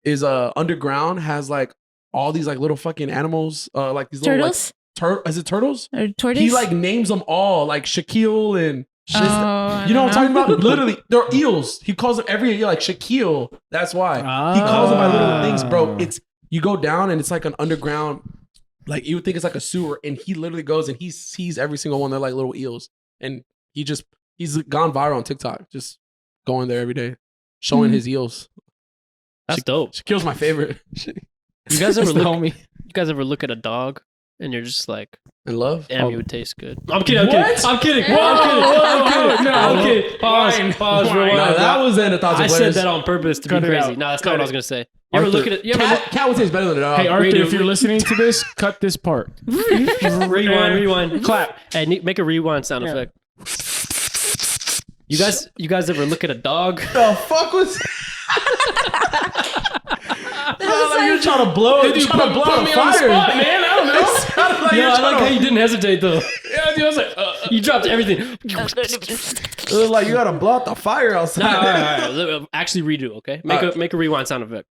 A: is underground, has like all these like little fucking animals, like these
C: Turtles
A: little like is it turtles?
C: or tortoise?
A: He like names them all, like Shaquille and
C: Oh, I
A: you know what I'm
C: don't
A: talking about? Literally, they're eels. He calls them every year like Shaquille. That's why he calls them by little things, bro. It's you go down and it's like an underground, like you would think it's like a sewer, and he literally goes and he sees every single one. They're like little eels, and he's gone viral on TikTok, just going there every day, showing
C: Mhm.
A: his eels.
B: That's dope.
A: Shaquille's my favorite.
B: You guys ever
D: That's the
B: look?
D: homie.
B: You guys ever look at a dog and you're just like,
A: And love.
B: damn, you would taste good. I'm kidding. I'm
D: What?
B: kidding. I'm kidding.
C: Whoa,
B: I'm kidding.
D: no,
B: I'm kidding. Pause.
D: wine,
B: Pause.
D: wine.
B: Rewind.
A: No, that was in a thousand
B: I said
A: players.
B: that on purpose to
D: Cut
B: be
D: it
B: crazy.
D: out.
B: No, that's
D: Cut
B: not what I
D: it.
B: was gonna say. You ever
A: Arthur,
B: look at it? You ever
A: Cat would taste better than a dog.
D: Hey Arthur,
B: redo.
D: if you're listening to this, cut this part.
B: rewind.
D: Clap.
B: Hey, make a rewind sound
D: Yeah.
B: effect. You guys ever look at a dog?
A: the fuck was?
C: was
A: you're
C: like-
A: trying to blow it.
D: Dude,
A: You're trying to blow
D: put
A: a
D: me on the
A: fire.
D: spot, man. I don't know.
A: It sounded like
B: No,
A: you're
B: I
A: trying
B: like
A: to-
B: how you didn't hesitate though.
D: Yeah, dude, I was like,
B: You dropped everything.
A: It was like you gotta blow out the fire outside.
B: No, all right. Actually redo, okay? Make a rewind sound effect.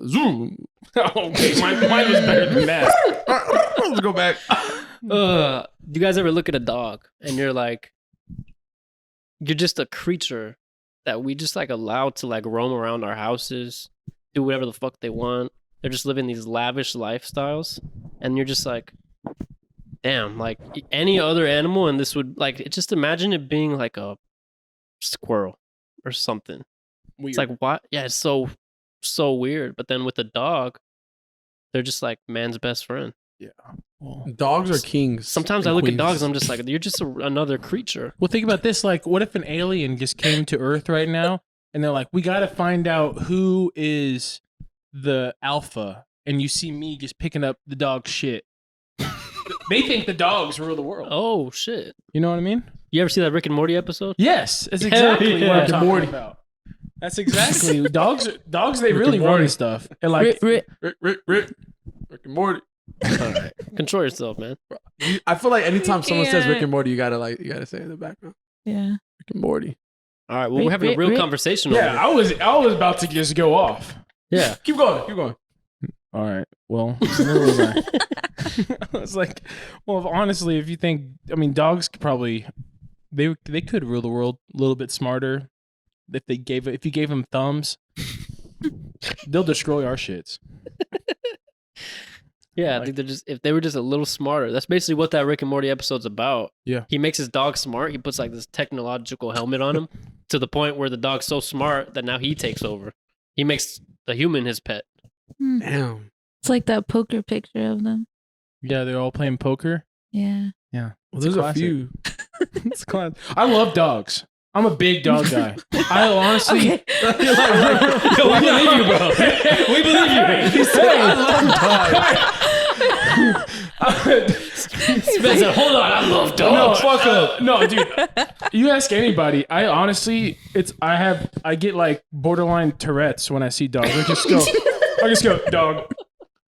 A: Zoom.
D: okay, mine was better than that.
A: Let's go back.
B: You guys ever look at a dog and you're like, you're just a creature that we just like allow to like roam around our houses, do whatever the fuck they want. They're just living these lavish lifestyles, and you're just like, damn, like any other animal, and this would like just imagine it being like a squirrel or something. It's like what? Yeah, it's so weird. But then with a dog, they're just like man's best friend.
A: Dogs are kings.
B: Sometimes
A: and
B: I look
A: queens.
B: at dogs, I'm just like, you're just another creature.
D: Well, think about this. Like, what if an alien just came to Earth right now and they're like, we got to find out who is the alpha. And you see me just picking up the dog shit. They think the dogs rule the world.
B: Oh shit!
D: You know what I mean?
B: You ever see that Rick and Morty episode?
D: Yes, that's
B: Hell
D: exactly
B: yeah.
D: what I'm
B: Rick and
D: talking
A: Morty.
D: about. That's exactly dogs. They
A: Rick
D: really
A: and Morty.
D: run stuff. And like,
A: Rick and Morty.
B: Control yourself, man.
A: I feel like anytime
C: You
A: someone says Rick
C: can't.
A: and Morty, you gotta say it in the background.
C: Yeah.
A: Rick and Morty.
B: All right, well, we're having a real
C: Rick-
B: conversation over
D: yeah,
B: here.
D: I was about to just go off.
B: Yeah.
A: Keep going.
D: All right. Well, where was I? I was like, well, honestly, if you think, I mean, dogs could probably they could rule the world a little bit smarter if you gave them thumbs. They'll destroy our shits.
B: Yeah, I
D: Like-
B: think they're just if they were just a little smarter. That's basically what that Rick and Morty episode's about.
D: Yeah.
B: He makes his dog smart. He puts like this technological helmet on him to the point where the dog's so smart that now he takes over. He makes the human his pet.
A: Damn.
C: It's like that poker picture of them.
D: Yeah, they're all playing poker.
C: Yeah.
A: Well,
D: It's
A: there's a
D: classic.
A: few.
D: It's class. I love dogs. I'm a big dog guy. I honestly,
C: Okay.
B: Yo, we believe you, bro. We believe you.
A: He said, I love dogs.
B: Spencer, hold on. I love
D: no,
B: dogs.
D: fuck up. No, dude. You ask anybody. I honestly, I get like borderline Tourette's when I see dogs. I just go, dog.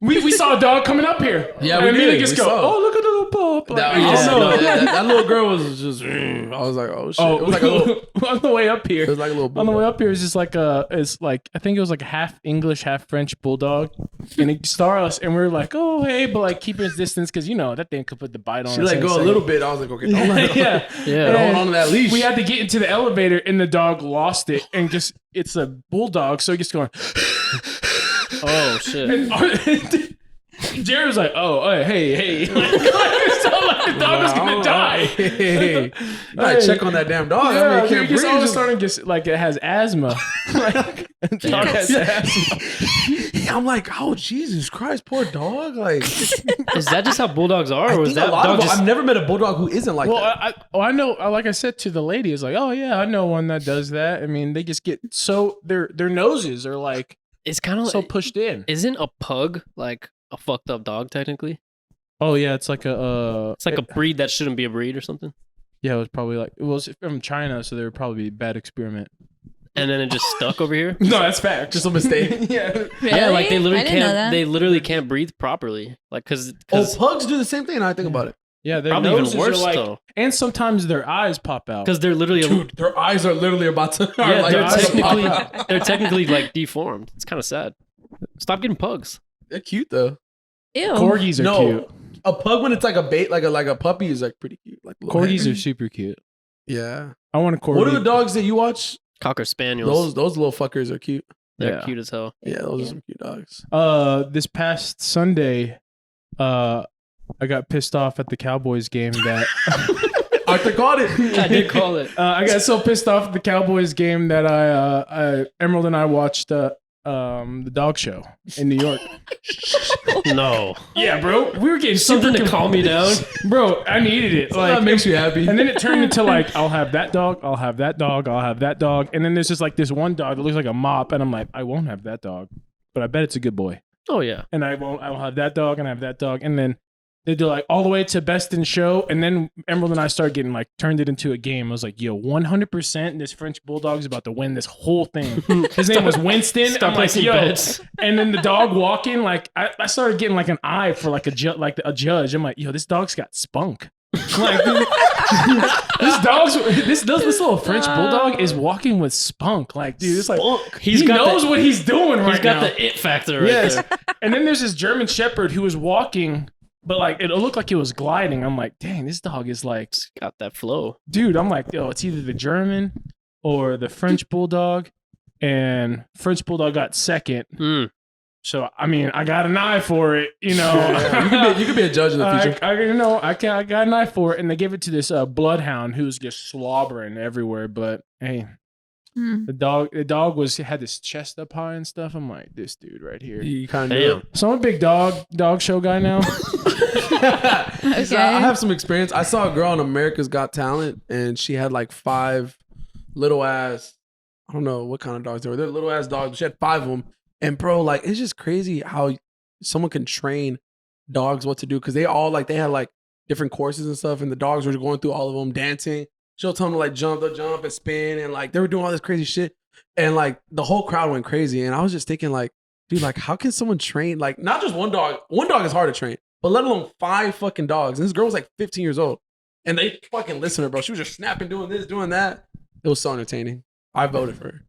D: We saw a dog coming up here.
A: Yeah,
D: and
A: we
D: immediately
A: did.
D: just
A: We
D: go,
A: saw.
D: oh, look at the little pup. Like,
A: That,
D: I just know.
A: that little girl was just. I was like, oh shit.
D: Oh,
A: It was like a little.
D: on the way up
A: It
D: here.
A: was like a little.
D: On the way
A: bulldog.
D: up here is just like I think it was like a half English, half French bulldog, and he saw us, and we were like, oh hey, but like keeping his distance because that thing could put the bite on.
A: She
D: us
A: let
D: in
A: go a
D: second.
A: little bit. I was like, okay, don't let her.
D: Yeah,
B: Yeah.
A: Hold on to that leash.
D: we had to get into the elevator, and the dog lost it, and just it's a bulldog, so he just going.
B: Oh shit.
D: And Jared was like, "Oh, hey!" Like, it sounded like the dog was gonna die.
A: Hey, I check on that damn dog. I mean,
D: Yeah,
A: it
D: dude,
A: can't
D: just all of a
A: breathe.
D: sudden, just like it has asthma. Like, the dog has asthma.
A: I'm like, oh Jesus Christ, poor dog. Like,
B: Is that just how bulldogs are,
A: I
B: or was
A: think
B: that
A: a lot
B: dog
A: of
B: just?
A: I've never met a bulldog who isn't like
D: Well,
A: that.
D: I know. Like I said to the lady, is like, "Oh yeah, I know one that does that." I mean, they just get so their noses are like
B: It's kind of
D: so pushed in.
B: Isn't a pug like a fucked up dog technically?
D: Oh yeah, it's like a
B: It's like a breed that shouldn't be a breed or something.
D: Yeah, it was probably like it was from China, so there would probably be a bad experiment.
B: And then it just stuck over here.
D: No, that's fact.
A: Just a mistake.
D: Yeah.
C: Really?
B: Yeah, like they
C: I
B: literally
C: didn't know
B: can't.
C: that.
B: They literally can't breathe properly. Like because
A: Pugs do the same thing. Now I think about it.
D: Yeah, their
B: probably even
D: noses
B: worse
D: are like,
B: though.
D: and sometimes their eyes pop out.
B: Because they're literally
A: Dude, their eyes are literally about to.
B: yeah,
A: like,
B: they're
A: about to pop
B: technically
A: out.
B: they're technically like deformed. It's kind of sad. Stop getting pugs.
A: They're cute though.
C: Ew.
D: Corgis are
A: No,
D: cute.
A: a pug when it's like a bait, like a puppy is like pretty cute. Like little
D: Corgis
A: head.
D: are super cute.
A: Yeah.
D: I want a corgi.
A: What are the dogs that you watch?
B: Cocker spaniels.
A: Those little fuckers are cute.
B: They're
D: Yeah.
B: cute as hell.
A: Yeah, those are some cute dogs.
D: This past Sunday, I got pissed off at the Cowboys game that
A: Arthur caught it.
B: I did call it.
D: I got so pissed off at the Cowboys game that I Emerald and I watched the dog show in New York.
B: No.
D: Yeah, bro, we were getting
B: Something
D: super
B: to calm me down.
D: Bro, I needed it.
A: That
D: Like,
A: makes you happy.
D: and then it turned into like, I'll have that dog, I'll have that dog, I'll have that dog, and then there's just like this one dog that looks like a mop, and I'm like, I won't have that dog, but I bet it's a good boy.
B: Oh yeah.
D: And I'll have that dog and I have that dog. And then they do like all the way to best in show. And then Emerald and I started getting like turned it into a game. I was like, yo, 100% this French Bulldog's about to win this whole thing. His name was Winston.
B: Stop
D: I'm like,
B: placing
D: yo.
B: bets.
D: And then the dog walking, like I started getting like an eye for like a judge. I'm like, yo, this dog's got spunk. Like this little French Bulldog is walking with spunk. Like, dude, it's like
B: He's
D: he
B: got
D: knows
B: the,
D: what he's doing right
B: He's got
D: now.
B: the it factor right
D: Yes.
B: there.
D: And then there's this German Shepherd who was walking, but like it looked like it was gliding. I'm like, dang, this dog is like,
B: It's got that flow.
D: dude. I'm like, yo, it's either the German or the French Bulldog. And French Bulldog got second.
B: Mm.
D: So I mean, I got an eye for it, you know.
A: You could be a judge in the future.
D: I got an eye for it, and they gave it to this bloodhound who's just slobbering everywhere. But hey,
C: Hmm.
D: the dog had his chest up high and stuff. I'm like, this dude right here.
A: You kind of
B: Damn.
D: So I'm a big dog show guy now.
A: So I have some experience. I saw a girl on America's Got Talent, and she had like 5 little ass. I don't know what kind of dogs they were. They're little ass dogs. But she had 5 of them, and bro, like it's just crazy how someone can train dogs what to do because they all like they had like different courses and stuff, and the dogs were going through all of them dancing. She'll tell them to like jump, they'll jump and spin, and like they were doing all this crazy shit, and like the whole crowd went crazy. And I was just thinking, like, dude, like how can someone train like not just one dog? One dog is hard to train, but let alone 5 fucking dogs. And this girl was like 15 years old, and they fucking listened to her, bro. She was just snapping, doing this, doing that. It was so entertaining. I voted for her.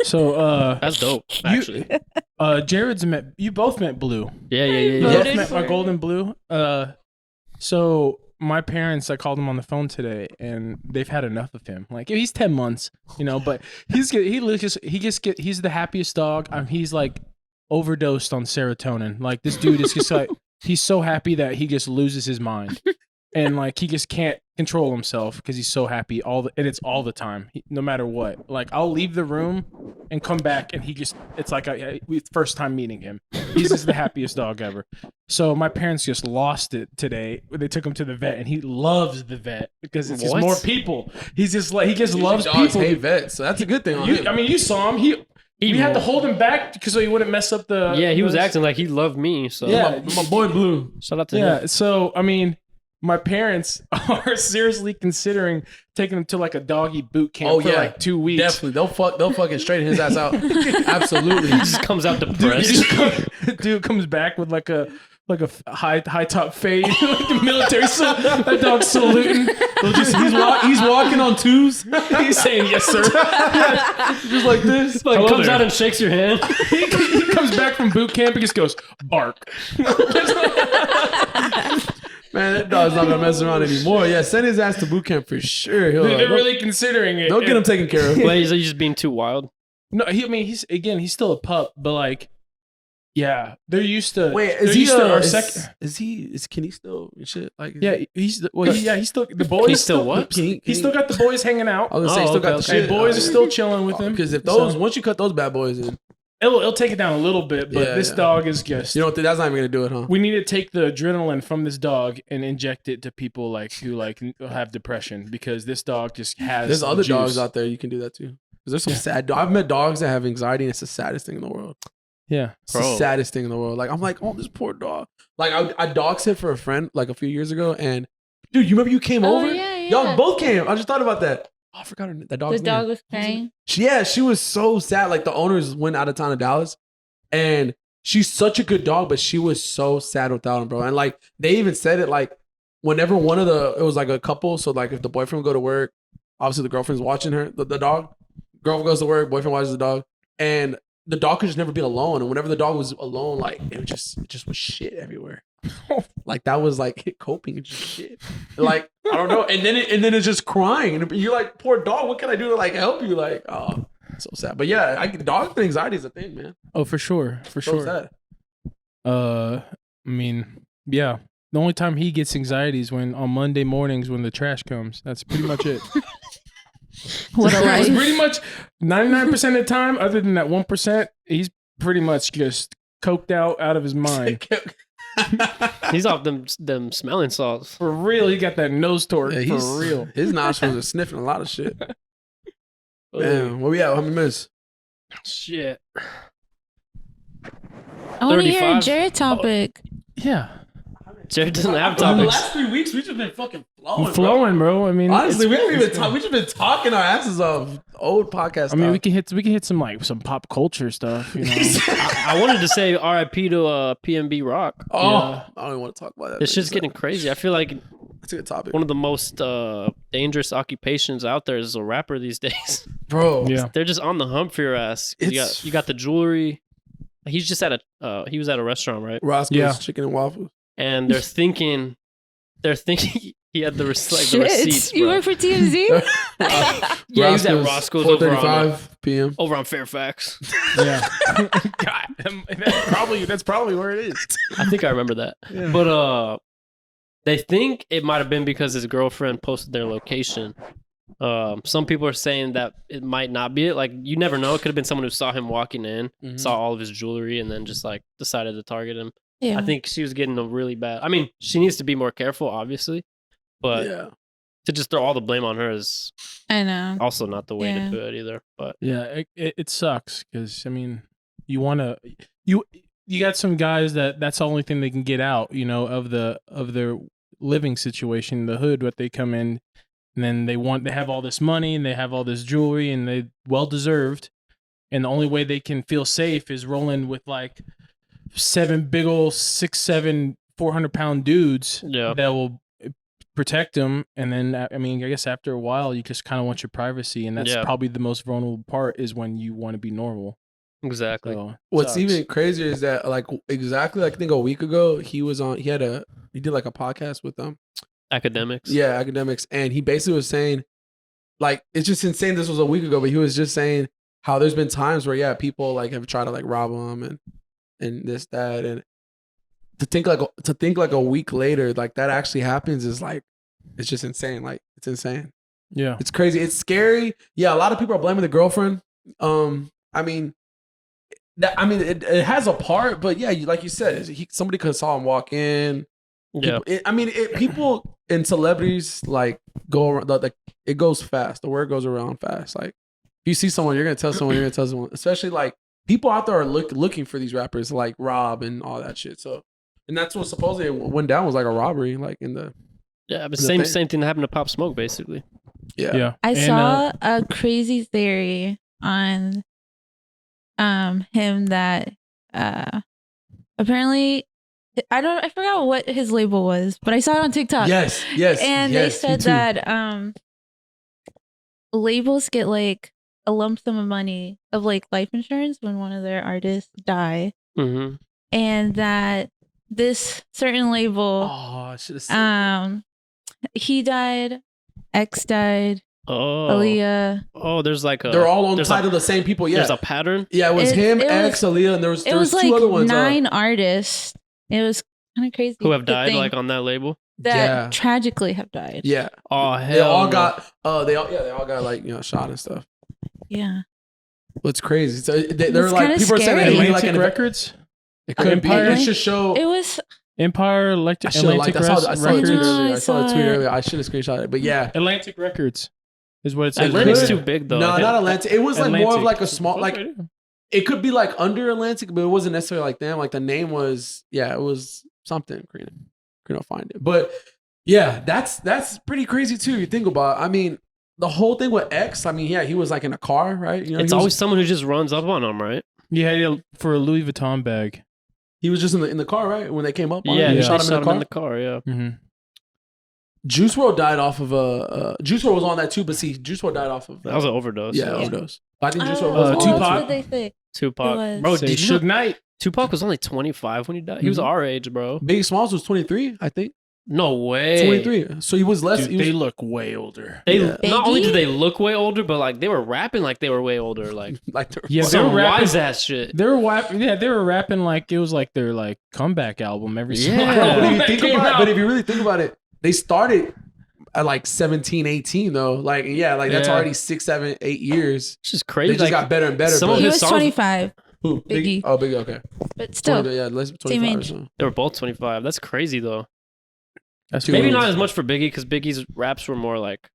D: So
B: That's dope. Actually.
D: you both met Blue.
B: Yeah.
D: You
C: Voted
D: both met
C: for
D: my
C: her.
D: golden Blue. So my parents, I called them on the phone today, and they've had enough of him. Like he's 10 months, you know, but he's the happiest dog. He's like overdosed on serotonin. Like this dude is just like he's so happy that he just loses his mind, and like he just can't control himself because he's so happy and it's all the time, no matter what. Like I'll leave the room and come back, and it's like it's first time meeting him. He's just the happiest dog ever. So my parents just lost it today. They took him to the vet, and he loves the vet because it's just
B: What?
D: more people. He's just like he just loves
A: dogs
D: people.
A: hate vets, so that's a good thing on him.
D: I mean, you saw him. We had to hold him back because so he wouldn't mess up the.
B: Yeah, he was
D: the-
B: acting like he loved me. So
D: Yeah.
A: my boy Blue.
B: shout out to
D: Yeah.
B: him.
D: So I mean, my parents are seriously considering taking him to like a doggy boot camp for like 2 weeks.
A: Definitely, they'll fucking straighten his ass out. Absolutely.
B: He just comes out depressed.
D: Dude comes back with like a high top fade, like a military. That dog's saluting.
A: He's walking on 2s.
D: He's saying yes, sir.
A: Just like this.
B: Like,
D: Hello
B: comes
D: there.
B: out and shakes your hand.
D: He comes back from boot camp and just goes bark.
A: Man, that dog's not gonna mess around anymore. Yeah, send his ass to boot camp for sure.
D: They're really considering it.
A: they'll get him taken care of.
B: Wait, is he just being too wild?
D: No, he's still a pup, but like, yeah, they're used to.
A: Wait,
D: they're
A: is he
D: used to our
A: is,
D: second?
A: can he still and shit? Like
D: Yeah, he's still the boys.
B: He's still what?
D: He's still got the boys hanging out.
A: I was gonna say, he still got the
B: okay.
A: shit.
D: Boys are still chilling with him
A: Because if
D: So-
A: once you cut those bad boys in,
D: it'll take it down a little bit, but
A: Yeah,
D: this
A: yeah.
D: dog is just.
A: you don't think that's not even gonna do it, huh?
D: We need to take the adrenaline from this dog and inject it to people like who like have depression because this dog just has.
A: There's
D: the
A: other
D: juice.
A: dogs out there you can do that too. 'Cause there's some sad dogs. I've met dogs that have anxiety, and it's the saddest thing in the world.
D: Yeah,
A: It's the
B: Bro.
A: saddest thing in the world. Like I'm like, oh, this poor dog. Like I dog sit for a friend like a few years ago, and dude, you remember you came
C: Oh,
A: over?
C: yeah,
A: Y'all both came. I just thought about that. Oh, I forgot her. That
C: The
A: dog's
C: dog
A: name.
C: was crying.
A: She was so sad. Like the owners went out of town to Dallas, and she's such a good dog, but she was so sad without him, bro. And like they even said it, like whenever it was like a couple. So like if the boyfriend would go to work, obviously the girlfriend's watching her, the dog. Girlfriend goes to work, boyfriend watches the dog, and the dog could just never be alone. And whenever the dog was alone, like it just was shit everywhere. Like that was like coping and just shit. Like I don't know. And then it's just crying, and you're like, poor dog. What can I do to like help you? Like, oh, so sad. But yeah, dog anxiety is a thing, man.
E: Oh, for sure, for
A: So
E: sure.
A: sad.
E: I mean, yeah. The only time he gets anxiety is when on Monday mornings when the trash comes. That's pretty much it.
C: What a
D: It's
C: life.
D: pretty much 99% of the time, other than that 1%, he's pretty much just coked out of his mind.
B: He's off them smelling salts.
D: For real, he got that nose torque.
A: Yeah,
D: For real.
A: His nostrils are sniffing a lot of shit. Damn, where we at? How many minutes?
B: Shit.
C: I want to hear
B: 35.
C: Jared topic.
E: Yeah.
B: Jared doesn't have
A: The
B: topics.
A: last 3 weeks, we just been fucking flowing.
D: I'm flowing, bro. I mean,
A: Honestly, we
D: it's-
A: don't even
D: it's-
A: talk. We just been talking our asses off. Old podcast.
D: I mean,
A: stuff.
D: we can hit some pop culture stuff, you know.
B: I wanted to say R.I.P. to PNB Rock.
A: Oh,
B: Yeah.
A: I don't even want to talk about that.
B: This shit's getting crazy. I feel like
A: That's a good topic,
B: one of the most dangerous occupations out there is a rapper these days.
A: bro.
D: Yeah.
B: They're just on the hump for your ass.
A: It's-
B: You got the jewelry. He's just at he was at a restaurant, right?
A: Roscoe's
D: Yeah.
A: chicken and waffles.
B: And they're thinking he had the the
C: Shit.
B: receipts,
C: You
B: bro.
C: work for TMZ?
B: Yeah, he was at Roscoe's over on,
A: 4:35 p.m.
B: over on Fairfax.
D: Yeah. God, that's probably where it is.
B: I think I remember that.
D: Yeah.
B: But they think it might have been because his girlfriend posted their location. Some people are saying that it might not be it. Like you never know. It could have been someone who saw him walking in, saw all of his jewelry, and then just like decided to target him.
C: Yeah.
B: I think she was getting a really bad. I mean, she needs to be more careful, obviously, but
A: Yeah.
B: to just throw all the blame on her is
C: I know.
B: also not the way
C: Yeah.
B: to do it either. But
E: Yeah, it sucks because I mean, you got some guys that's the only thing they can get out, you know, of their living situation, the hood, what they come in, and then they have all this money and they have all this jewelry and they well deserved, and the only way they can feel safe is rolling with like 7 big old 6'7", 400-pound dudes
B: yeah,
E: that will protect them. And then I mean, I guess after a while you just kind of want your privacy, and that's
B: Yeah.
E: probably the most vulnerable part is when you want to be normal.
B: exactly.
E: So,
A: What's
E: sucks.
A: even crazier is that like exactly like I think a week ago he did like a podcast with them.
B: Academics.
A: Yeah, academics, and he basically was saying like it's just insane. This was a week ago, but he was just saying how there's been times where people like have tried to like rob him and this that, and to think like a week later like that actually happens is like it's just insane. Like it's insane.
E: Yeah.
A: It's crazy. It's scary. Yeah, a lot of people are blaming the girlfriend. I mean, it has a part, but yeah, like you said, somebody could have saw him walk in.
B: Yeah.
A: People and celebrities like go around. Like it goes fast. The word goes around fast. Like if you see someone, you're gonna tell someone. You're gonna tell someone. Especially like people out there are looking for these rappers like Rob and all that shit. So, and that's what supposedly went down was like a robbery. Like in the
B: Yeah, but
A: The
B: same
A: thing-
B: same thing that happened to Pop Smoke, basically.
A: yeah.
E: Yeah.
C: I
E: And,
C: saw a crazy theory on him that apparently I forgot what his label was, but I saw it on TikTok.
A: Yes.
C: and
A: yes,
C: they
A: me
C: said
A: too.
C: that labels get like a lump sum of money of like life insurance when one of their artists die,
B: Mm-hmm.
C: and that this certain label
A: Oh, I should have said.
C: he died, X died,
B: Oh,
C: Aaliyah.
B: oh, there's like a
A: They're all on
B: there's
A: title
B: a,
A: the same people. Yeah.
B: There's a pattern.
A: Yeah, it was
C: It-
A: him,
C: it was-
A: X, Aaliyah, and there was
C: It was
A: two
C: like
A: other ones.
C: 9 artists. It was kind of crazy.
B: Who have
C: to
B: died
C: think
B: like on that label?
C: that
A: Yeah.
C: tragically have died.
A: Yeah,
B: Oh hell,
A: they all
B: no.
A: got. They all got like shot and stuff.
C: Yeah.
A: It's crazy. So they're
C: It's
A: like
C: kinda
A: people are saying
C: scary.
A: that he
E: Atlantic
A: like
E: Records,
A: it could be.
E: Empire.
A: It should show.
C: It was
E: Empire,
A: I
E: Atlantic
A: should have liked. I saw the
E: Records.
A: tweet
C: No,
A: earlier.
C: I
A: I saw the
C: saw
A: tweet
C: it.
A: earlier. I should have screenshot it, but yeah.
E: Atlantic Records is what it says.
B: Atlantic's
A: could.
B: too big though.
A: No,
B: I think-
A: not Atlantic. It was like more of
E: Atlantic.
A: like a small, like it could be like under Atlantic, but it wasn't necessarily like them. Like the name was, yeah, it was something. Karina find it, but Yeah, that's pretty crazy too. You think about it. I mean, the whole thing with X, I mean, yeah, he was like in a car, right? You know,
B: It's
A: he was,
B: always someone who just runs up on him, right?
E: Yeah, for a Louis Vuitton bag.
A: he was just in the car, right? When they came up on
B: Yeah,
A: him,
B: they
A: they shot him in the car.
B: in the car. Yeah.
E: Mm-hmm.
A: Juice WRLD died off of Juice WRLD was on that too, but see, Juice WRLD died off of
B: That was an overdose.
A: yeah,
C: Yeah.
A: overdose. I think Juice
C: Oh,
A: WRLD was
C: that's
A: on
E: Tupac.
C: what they say.
B: Tupac.
C: It was.
B: Bro,
E: Say
B: did you know
E: Suge Knight.
B: Tupac was only 25 when he died? He was
A: Mhm.
B: our age, bro.
A: Biggie Smalls was 23, I think.
B: No way.
A: 23. So he was less.
E: Dude,
A: he was,
E: they look way older.
B: They
A: Yeah.
B: not only
C: Biggie?
B: did they look way older, but like they were rapping like they were way older, like
A: like
E: Yeah, they
B: some
E: were rapping.
B: wise ass shit.
E: They were rapping like it was like their like comeback album every single
B: Yeah.
A: Bro,
E: album
A: but if you
E: that
A: think
E: came
A: about it,
E: out.
A: but if you really think about it, they started at like 17, 18 though. Like yeah, like that's
E: Yeah.
A: already 6, 7, 8 years.
B: It's just
A: They
B: crazy.
A: just
B: Like,
A: got better and better.
B: some
A: but-
B: of
C: He
B: his
C: was
B: songs-
C: 25,
A: Who?
C: Biggie.
A: Oh, Biggie. Okay.
C: but still.
A: 20, yeah, let's
C: Same
A: 25 or
C: age.
A: something.
B: they were both 25. That's crazy though.
E: That's
A: Dude.
B: Maybe
E: crazy.
B: not as much for Biggie because Biggie's raps were more like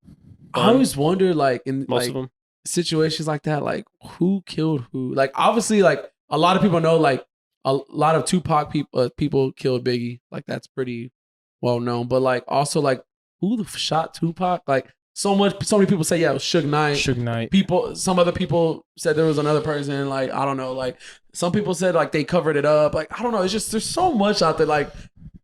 A: I always wonder, like in
B: most
A: like
B: of them.
A: situations like that, like who killed who? Like obviously, like a lot of people know, like a lot of Tupac people killed Biggie. Like that's pretty well known. But like also like who the shot Tupac? Like so many people say yeah, it was Suge Knight.
E: Suge Knight.
A: Some other people said there was another person. Like I don't know. Like some people said like they covered it up. Like I don't know. It's just there's so much out there. Like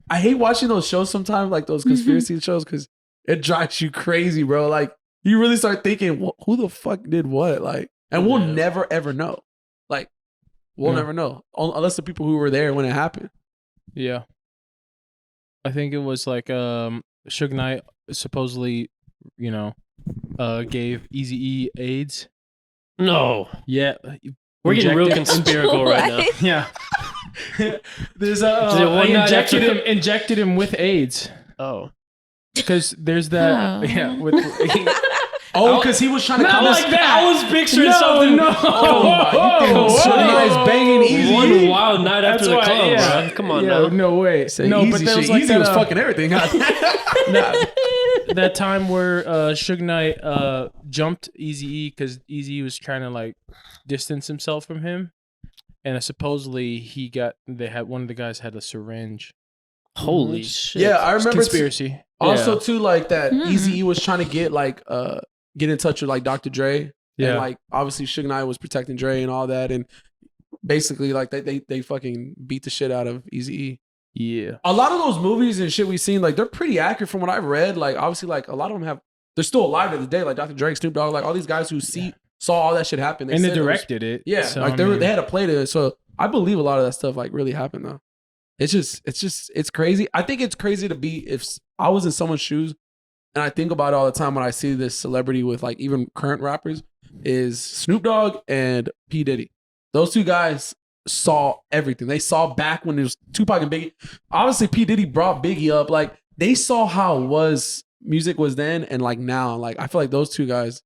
A: I hate watching those shows sometimes, like those conspiracy shows, because it drives you crazy, bro. Like you really start thinking, who the fuck did what? Like, and we'll
B: Yeah.
A: never ever know. Like we'll
E: Yeah.
A: never know unless the people who were there when it happened.
E: Yeah. I think it was like Suge Knight supposedly, gave Eazy-E AIDS.
B: No,
E: Yeah.
B: we're getting real
E: Injected-
B: conspiratorial right now.
C: What?
E: Yeah. There's
B: Is it one night
E: injected
B: after-
E: injected him with AIDS
B: Oh,
E: because there's that
C: Oh.
E: yeah with
A: Oh, because he was trying to
E: Not
A: come
E: like that.
B: I was picturing
E: No,
B: something.
E: no.
B: Oh my,
E: Whoa,
A: Suge Knight's banging Eazy-E.
B: One wild night after the club, bro. Come on
E: yeah,
B: now.
E: no way.
A: Say
E: No,
A: easy
E: but there
A: shit.
E: was like
A: Easy
E: that,
A: was fucking everything.
E: that time where Suge Knight jumped Eazy-E because Eazy-E was trying to like distance himself from him, and supposedly one of the guys had a syringe.
B: Holy shit.
A: Yeah, I remember.
E: Conspiracy.
A: Also,
E: Yeah.
A: too, like that
C: Hmm.
A: Eazy-E was trying to get in touch with like Dr. Dre.
E: Yeah.
A: And like obviously Suge Knight was protecting Dre and all that. And basically like they fucking beat the shit out of Eazy-E.
E: Yeah.
A: A lot of those movies and shit we've seen, like they're pretty accurate from what I've read. Like obviously like a lot of them they're still alive to the day. Like Dr. Dre, Snoop Dogg, like all these guys who saw all that shit happen.
E: And they
A: said it was-
E: directed it.
A: yeah,
E: so,
A: like
E: I
A: they
E: mean,
A: had a play to it. So I believe a lot of that stuff like really happened though. It's crazy. I think it's crazy to be if I was in someone's shoes, and I think about it all the time when I see this celebrity with like even current rappers is Snoop Dogg and P Diddy. Those two guys saw everything. They saw back when it was Tupac and Biggie. Obviously, P Diddy brought Biggie up. Like they saw how music was then and like now. Like I feel like those two guys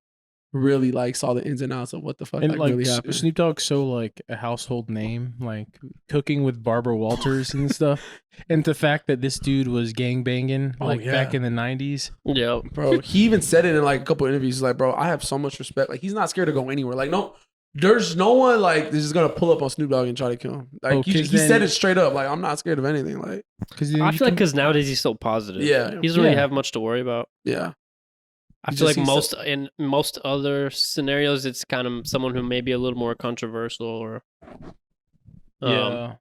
A: really like saw the ins and outs of what the fuck
E: and
A: like,
E: like
A: really happened.
E: Snoop Dogg's so like a household name, like cooking with Barbara Walters and stuff, and the fact that this dude was gangbanging
A: Oh,
E: like
A: yeah.
E: back in the 90s.
B: Yep.
A: Bro, he even said it in like a couple interviews. He's like, bro, I have so much respect. Like, he's not scared to go anywhere. Like, no, there's no one like this is gonna pull up on Snoop Dogg and try to kill him. Like,
E: Oh,
A: he
E: 'cause
A: said
E: then-
A: it straight up. Like, I'm not scared of anything. Like,
E: Because
B: I feel like because nowadays he's so positive.
A: Yeah.
B: He doesn't really
E: Yeah.
B: have much to worry about.
A: yeah,
B: I
A: He
B: feel
A: just
B: like
A: sees
B: in most other scenarios, it's kind of someone who may be a little more controversial or.
E: yeah.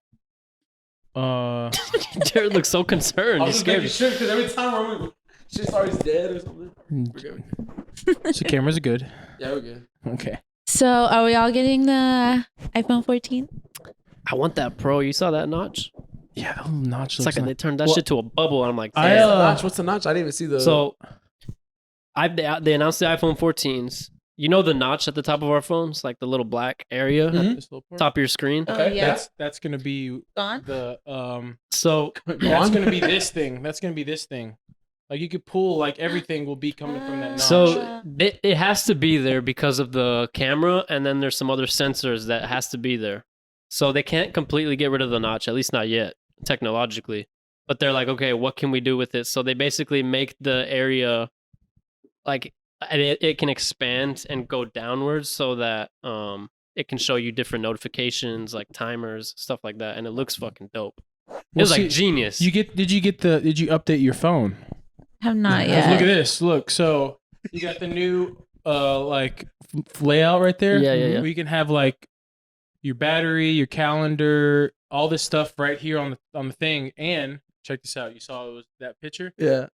B: Jared looks so concerned.
A: I
B: He
A: was just
B: scared
A: making
B: me.
A: sure because every time we're shit's always dead or something. We're good.
E: So cameras are good.
A: Yeah, we're good.
E: Okay.
C: So, are we all getting the iPhone 14?
B: I want that Pro. You saw that notch?
E: Yeah, that little notch
B: It's
E: looks
B: like they turned that
E: Well,
B: shit to a bubble, and I'm like,
E: I,
B: damn.
A: What's the notch? I didn't even see the.
B: So, they announced the iPhone 14s. You know the notch at the top of our phones, like the little black area
A: Mhm.
E: This little part?
B: top of your screen.
C: Oh, yeah.
E: That's gonna be
C: Gone?
E: the
B: So
E: that's gonna be this thing. That's gonna be this thing. Like you could pull like everything will be coming from that notch.
B: So it has to be there because of the camera, and then there's some other sensors that has to be there. So they can't completely get rid of the notch, at least not yet, technologically. But they're like, okay, what can we do with it? So they basically make the area like it can expand and go downwards so that it can show you different notifications, like timers, stuff like that, and it looks fucking dope. It was
E: see,
B: like genius.
E: did you update your phone?
C: Have not
E: Look at
C: yet.
E: this. Look, so you got the new like layout right there.
B: Yeah, yeah, yeah.
E: Where you can have like your battery, your calendar, all this stuff right here on the thing. And check this out. You saw it was that picture.
A: Yeah.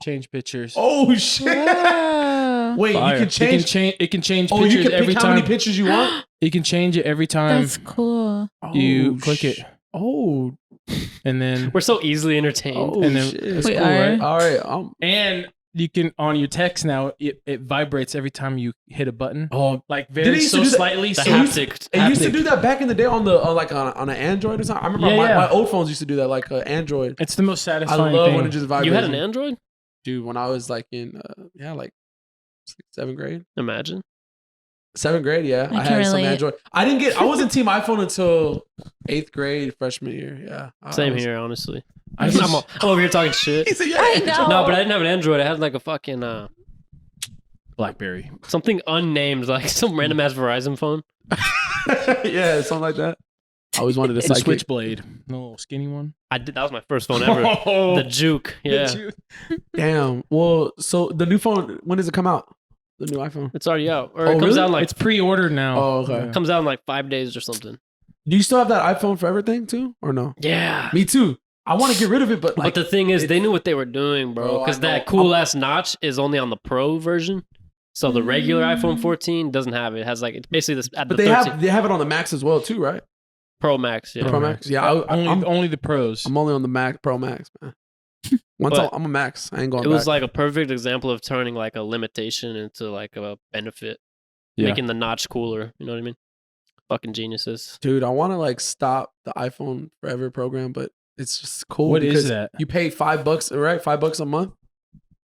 E: Change pictures.
A: Oh shit!
C: Wow.
A: Wait,
E: Fire.
A: you can change.
E: It can change
A: Oh,
E: pictures
A: you can
E: every
A: pick how
E: time.
A: many pictures you want.
E: You can change it every time
C: That's cool.
E: you
A: Oh,
E: click it,
A: Oh,
E: and then
B: We're so easily entertained.
A: oh
E: And then-
A: shit.
E: it's
C: We
E: cool,
C: are.
E: right?
A: All right.
E: and you can on your text now. It vibrates every time you hit a button,
A: Oh,
E: like
A: Did it
E: very
A: used to
E: so
A: do that?
E: slightly.
B: The
E: So
B: haptic.
A: it used to
E: haptic.
A: do that back in the day on the on an Android or something. I remember
E: Yeah, yeah.
A: my old phones used to do that, like Android.
E: it's the most
A: I
E: satisfying
A: love
E: thing.
A: when it just vibrates.
B: You had an Android?
A: Dude, when I was like in like 7th grade.
B: Imagine.
A: 7th grade, yeah.
C: I
A: I
C: can
A: had some
C: relate.
A: Android. I wasn't team iPhone until 8th grade, freshman year. Yeah.
B: Same
A: I was-
B: here, honestly.
E: I
B: I'm,
E: just-
B: I'm over here talking shit.
A: He said, yeah,
C: I
A: Android.
C: know.
B: No, but I didn't have an Android. I had like a fucking
E: BlackBerry.
B: something unnamed, like some random ass Verizon phone.
A: Yeah, something like that. I always wanted a
E: The
A: Psychic.
E: Switchblade, the little skinny one.
B: I did. That was my first phone ever.
E: Oh,
B: The Juke. Yeah,
A: Damn. Well, so the new phone, when does it come out? The new iPhone.
B: it's already out, or
A: Oh,
B: it comes
A: really?
B: out in like
E: it's pre-ordered now.
A: Oh, okay.
B: comes out in like 5 days or something.
A: Do you still have that iPhone for everything too, or no?
B: Yeah.
A: Me too. I want to get rid of it, but like,
B: But the thing is, they
A: it's-
B: knew what they were doing,
A: Bro,
B: bro.
A: I
B: Because
A: know.
B: that cool ass notch is only on the Pro version. So the regular
C: Mm.
B: iPhone 14 doesn't have it. It has like it's basically this at
A: but
B: the
A: they
B: 13
A: have it on the Max as well too, right?
B: Pro Max. Yeah.
A: Pro Max. Yeah,
E: only the pros.
A: I'm only on the Max Pro Max, man. Once
B: But
A: I'm a Max, I ain't going
B: It was
A: back.
B: like a perfect example of turning like a limitation into like a benefit,
E: Yeah.
B: making the notch cooler. You know what I mean? Fucking geniuses.
A: Dude, I want to like stop the iPhone Forever program, but it's just cool.
E: What is
A: because
E: that?
A: You pay $5, right? $5 a month.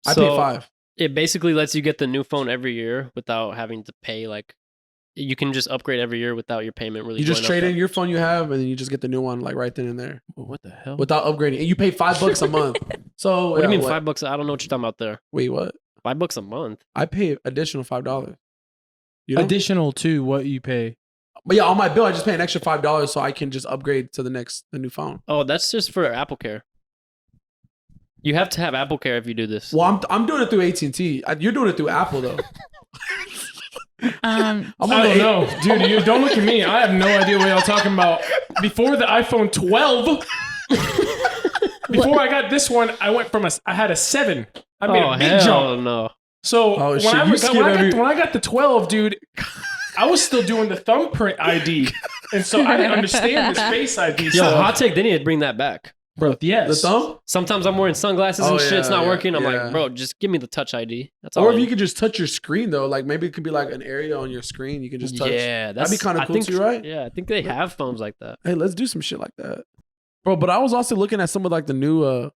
A: I
B: So
A: pay $5.
B: It basically lets you get the new phone every year without having to pay like. You can just upgrade every year without your payment really.
A: You just
B: going up
A: trade
B: that
A: in your phone you have, and then you just get the new one like right then and there
E: What the hell?
A: without upgrading. And you pay $5 a month. So
B: What do you mean
A: what?
B: $5? I don't know what you're talking about there.
A: Wait, what?
B: $5 a month.
A: I pay additional $5. You know?
E: Additional to what you pay.
A: But yeah, on my bill, I just pay an extra $5 so I can just upgrade to the new phone.
B: Oh, that's just for Apple Care. You have to have Apple Care if you do this.
A: Well, I'm doing it through AT&T. You're doing it through Apple though.
C: Um,
A: I'm
E: I
A: on
E: don't
A: the
E: know, dude. You don't look at me. I have no idea what y'all talking about. Before the iPhone 12, before I got this one, I had a 7. I made
B: oh,
E: a big
B: hell
E: jump.
B: no.
E: So
A: Oh,
E: when,
A: shit,
E: I
A: you
E: got,
A: skip
E: when, I
A: every-
E: got, when I got the 12, dude, I was still doing the thumbprint ID, and so I didn't understand the Face ID.
B: Yo,
E: stuff.
B: hot take, they need to bring that back.
E: bro. Yes,
A: the thumb.
B: Sometimes I'm wearing sunglasses and
A: Oh,
B: shit. It's
A: yeah,
B: not
A: yeah,
B: working. I'm
A: yeah.
B: like, bro, just give me the touch ID. That's all.
A: Or
B: I
A: if you
B: need.
A: could just touch your screen though, like maybe it could be like an area on your screen you can just touch.
B: Yeah, that's
A: be kinda
B: I
A: cool
B: think-
A: too, right?
B: Yeah, I think they have phones like that.
A: Hey, let's do some shit like that, bro. But I was also looking at some of like the new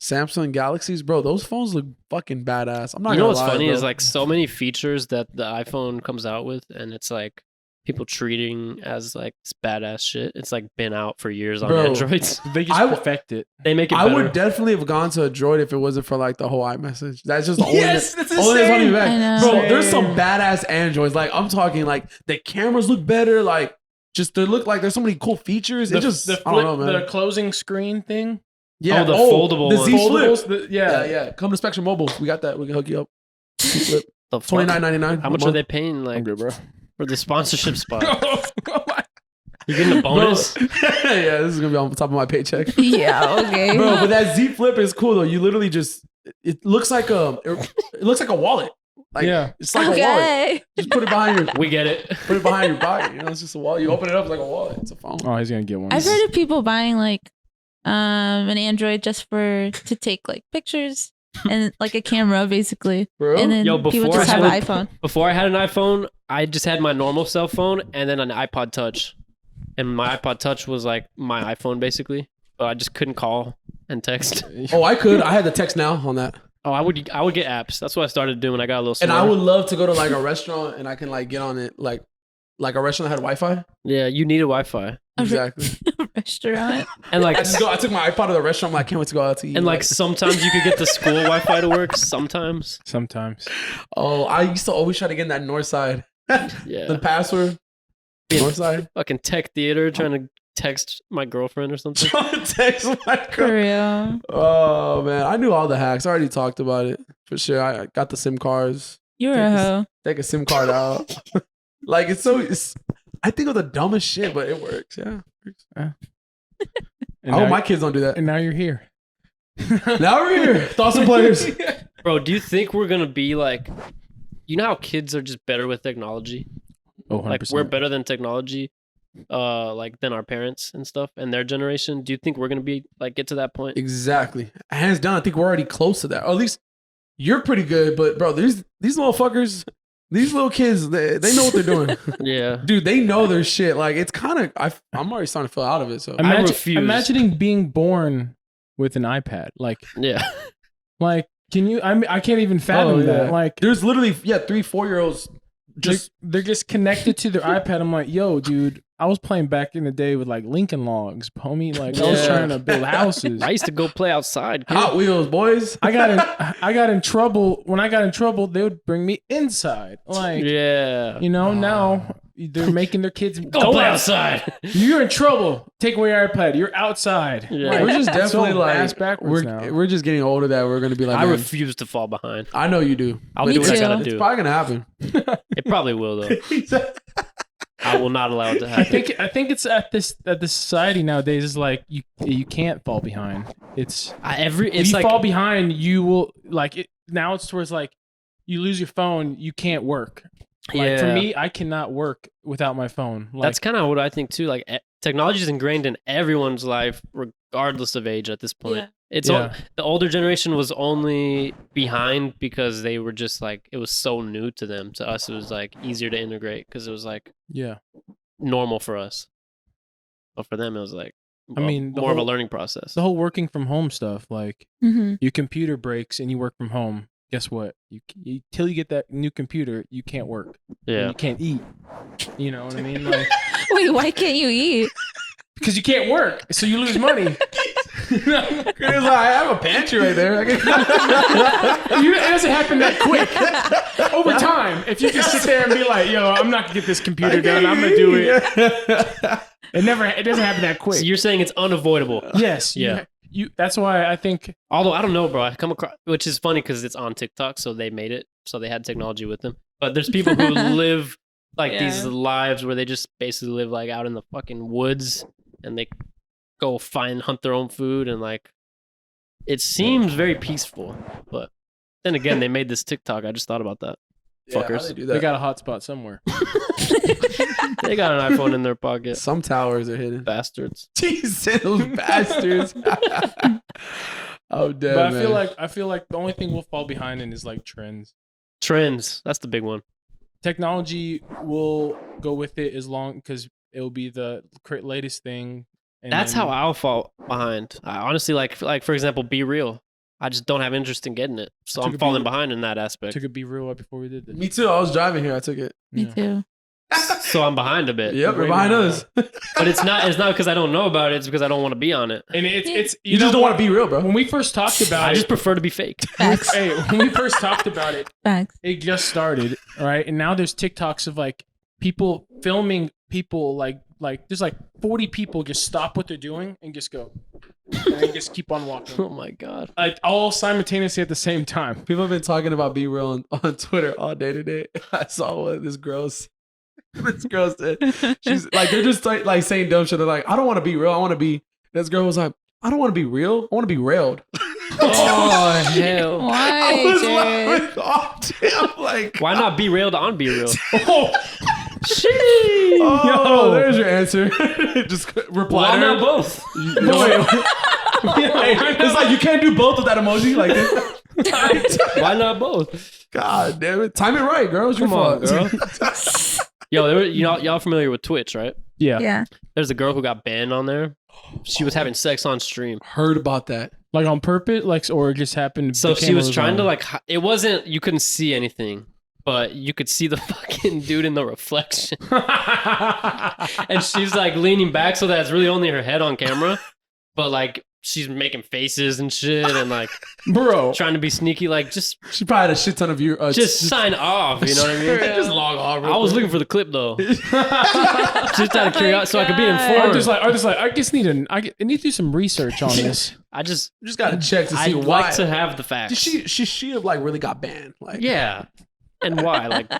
A: Samsung Galaxies, bro. Those phones look fucking badass. I'm not.
B: You know
A: gonna
B: what's
A: lie,
B: funny
A: bro.
B: is like so many features that the iPhone comes out with, and it's like people treating as like this badass shit. It's like been out for years on
A: Bro,
B: Androids.
E: they just
A: I w-
E: perfect it.
B: They make it
A: I
B: better.
A: would definitely have gone to a Droid if it wasn't for like the whole iMessage. That's just the only.
E: Yes, that's
A: only that's holding me back.
C: I know.
A: Bro, there's some
E: Same.
A: badass Androids. Like I'm talking like the cameras look better. Like just they look like there's so many cool features.
E: The,
A: It just
E: the
A: I don't know, man.
E: the closing screen thing.
A: Yeah,
B: Oh, the foldable
A: the
B: ones.
A: Z Flip.
E: Foldables,
A: Yeah, yeah. Come to Spectrum Mobile. We got that. We can hook you up. Z Flip.
B: The fuck?
A: $29.99.
B: How much are they paying like
E: good, bro.
B: for the sponsorship spot?
E: Oh
B: You getting a bonus?
A: Bro, yeah, this is gonna be on top of my paycheck.
C: yeah, okay.
A: Bro, but that Z Flip is cool though. You literally just it looks like a wallet. Like
E: Yeah.
A: it's like a wallet.
C: okay.
A: Just put it behind your
B: We get it.
A: put it behind your body. You know, it's just a wallet. You open it up it's like a wallet. It's a phone.
E: Oh, he's gonna get one.
C: I've heard of people buying like an Android just to take like pictures and like a camera basically.
A: Bro.
C: And then
B: Yo,
C: people
B: before
C: just
B: I
C: have
B: had
C: an iPhone.
B: Before I had an iPhone, I just had my normal cell phone and then an iPod Touch. And my iPod Touch was like my iPhone basically, but I just couldn't call and text.
A: Oh, I could. I had the text now on that.
B: Oh, I would get apps. That's what I started doing when I got a little
A: And
B: smarter.
A: I would love to go to like a restaurant and I can like get on it like a restaurant that had Wi-Fi.
B: Yeah, you needed Wi-Fi.
A: Exactly.
C: Restaurant.
B: And like
A: I took my iPod to the restaurant. I'm like, I can't wait to go out to eat.
B: and like sometimes you could get the school Wi-Fi to work. Sometimes.
E: Sometimes.
A: oh, I used to always try to get in that north side.
B: Yeah.
A: The password. North side.
B: Fucking tech theater trying to text my girlfriend or something.
A: Text my
C: For
A: girl.
C: real.
A: Oh man, I knew all the hacks. I already talked about it for sure. I got the SIM cards.
C: You're
A: Take
C: a
A: this-
C: hoe.
A: Take a SIM card out. Like it's. I think of the dumbest shit, but it works. Yeah.
E: And
A: I hope
E: now,
A: my kids don't do that.
E: and now you're here.
A: Now we're here. Thoughts and players.
B: Bro, do you think we're gonna be like, you know how kids are just better with technology?
E: Oh, 100%.
B: Like we're better than technology, like than our parents and stuff and their generation. Do you think we're gonna be like get to that point?
A: Exactly. Hands down, I think we're already close to that. Or at least you're pretty good, but bro, these motherfuckers, these little kids, they know what they're doing.
B: Yeah.
A: Dude, they know their shit. Like it's kind of I'm already starting to feel out of it. So
B: refuse.
E: Imagining being born with an iPad.
B: Yeah.
E: Like, can you? I can't even fathom that. Like,
A: there's literally 3-4-year-olds just
E: they're just connected to their iPad. I'm like, yo, dude, I was playing back in the day with like Lincoln Logs, homie. Like, I was
B: Yeah.
E: trying to build houses.
B: I used to go play outside. kid.
A: Hot Wheels, boys.
E: I got in trouble. When I got in trouble, they would bring me inside. Like,
B: Yeah.
E: you know, now they're making their kids
B: Go play outside.
E: You're in trouble. Take away your iPad. You're outside.
B: Yeah.
E: Like,
A: We're just
E: that's
A: definitely
E: so ass
A: like
E: backwards now.
A: we're just getting older that we're gonna be like
B: I
A: man,
B: refuse to fall behind.
A: I know you do.
B: I'll
C: Me
B: do what I
C: too.
B: gotta
A: It's
B: do.
A: probably gonna happen.
B: It probably will though. I will not allow it to
E: I
B: happen.
E: think it's at the society nowadays is like you can't fall behind. It's if
B: It's
E: you
B: like
E: fall behind, you will like it. Now it's towards like you lose your phone, you can't work. Like for
B: Yeah.
E: me, I cannot work without my phone. Like,
B: that's kind of what I think too. Like technology is ingrained in everyone's life, regardless of age. At this point,
C: Yeah.
B: it's
E: Yeah.
B: the older generation was only behind because they were just like it was so new to them. To us, it was like easier to integrate because it was like
E: yeah.
B: normal for us. But for them, it was like
E: I mean, the
B: more of a
E: whole-
B: learning process.
E: The whole working from home stuff, like
C: Mm-hmm.
E: your computer breaks and you work from home. Guess what? You till you get that new computer, you can't work. And
B: Yeah,
E: you can't eat. You know what I mean? Like,
C: Wait, why can't you eat?
E: because you can't work, so you lose money.
A: It's like, I have a pantry right there.
E: It doesn't happen that quick. Over time, if you just sit there and be like, "Yo, I'm not gonna get this computer done. I'm gonna do it." It doesn't happen that quick.
B: so you're saying it's unavoidable.
E: Yes.
B: Yeah.
E: You. That's why I think.
B: Although I don't know, bro. I come across, which is funny because it's on TikTok, so they made it, so they had technology with them. But there's people who live like these
C: Yeah.
B: lives where they just basically live like out in the fucking woods, and they go hunt their own food, and like it seems very peaceful. But then again, they made this TikTok. I just thought about that. Fuckers.
A: They do
E: They
A: that.
E: got a hotspot somewhere.
B: They got an iPhone in their pocket.
A: Some towers are hidden.
B: Bastards.
A: Jesus, those bastards. Oh damn.
E: But
A: man.
E: I feel like the only thing we'll fall behind in is like trends.
B: Trends. That's the big one.
E: Technology will go with it as long because it will be the latest thing. And
B: That's
E: then-
B: how I'll fall behind. I honestly like for example, Be Real. I just don't have interest in getting it, so
E: Took
B: I'm
E: a
B: falling
E: Be-
B: behind in that aspect.
E: took a Be Real right before we did this.
A: Me too. I was driving here. I took it.
C: Me
E: Yeah.
C: too.
B: So I'm behind a bit.
A: Yep, we're
E: Way
A: behind
E: more.
A: us.
B: But it's not because I don't know about it. It's because I don't want to be on it.
E: And it's
A: You just don't want to be real, bro.
E: When we first talked about
B: I
E: it,
B: just prefer to be fake.
C: Facts.
E: hey, when we first talked about it,
C: Facts.
E: it just started, right? And now there's TikToks of like people filming people like there's like 40 people just stop what they're doing and just go and they just keep on walking.
B: Oh my god.
E: Like all simultaneously at the same time.
A: People have been talking about Be Real on Twitter all day today. I saw one. This girl said, she's like, they're just like saying dumb shit. They're like, I don't want to be real. I want to be. This girl was like, I don't want to be real. I want to be railed.
B: Oh hell.
C: Why,
A: I was
C: Jared?
A: laughing off. I'm like,
B: Why not be railed on Be Real?
E: Oh,
A: oh,
E: Yo.
A: there's your answer. Just reply.
B: Why
A: to
B: not
A: her.
B: both?
A: Hey, it's like you can't do both with that emoji. Like,
B: Why not both?
A: God damn it, time it right, girl. It's your
B: Come on,
A: fault.
B: girl. Yo, y'all familiar with Twitch, right?
E: yeah.
C: Yeah.
B: There's a girl who got banned on there. She was having sex on stream.
A: Heard about that.
E: Like on purpose, like or it just happened.
B: So
E: the
B: she
E: camera
B: was trying to
E: on.
B: like, it wasn't, you couldn't see anything, but you could see the fucking dude in the reflection. And she's like leaning back so that it's really only her head on camera. But like, she's making faces and shit and like
E: Bro,
B: trying to be sneaky. Like just
A: She probably had a shit ton of viewers.
B: just sign off. You know what I mean?
A: Just log off.
B: I was looking for the clip though, just out of curiosity, so I could be
C: God.
B: informed.
E: I'm just like, I just need I need to do some research on this.
B: I just
A: gotta check to see
B: I'd
A: why.
B: like to have the facts.
A: Did she have like really got banned? Like
B: Yeah, and why? Like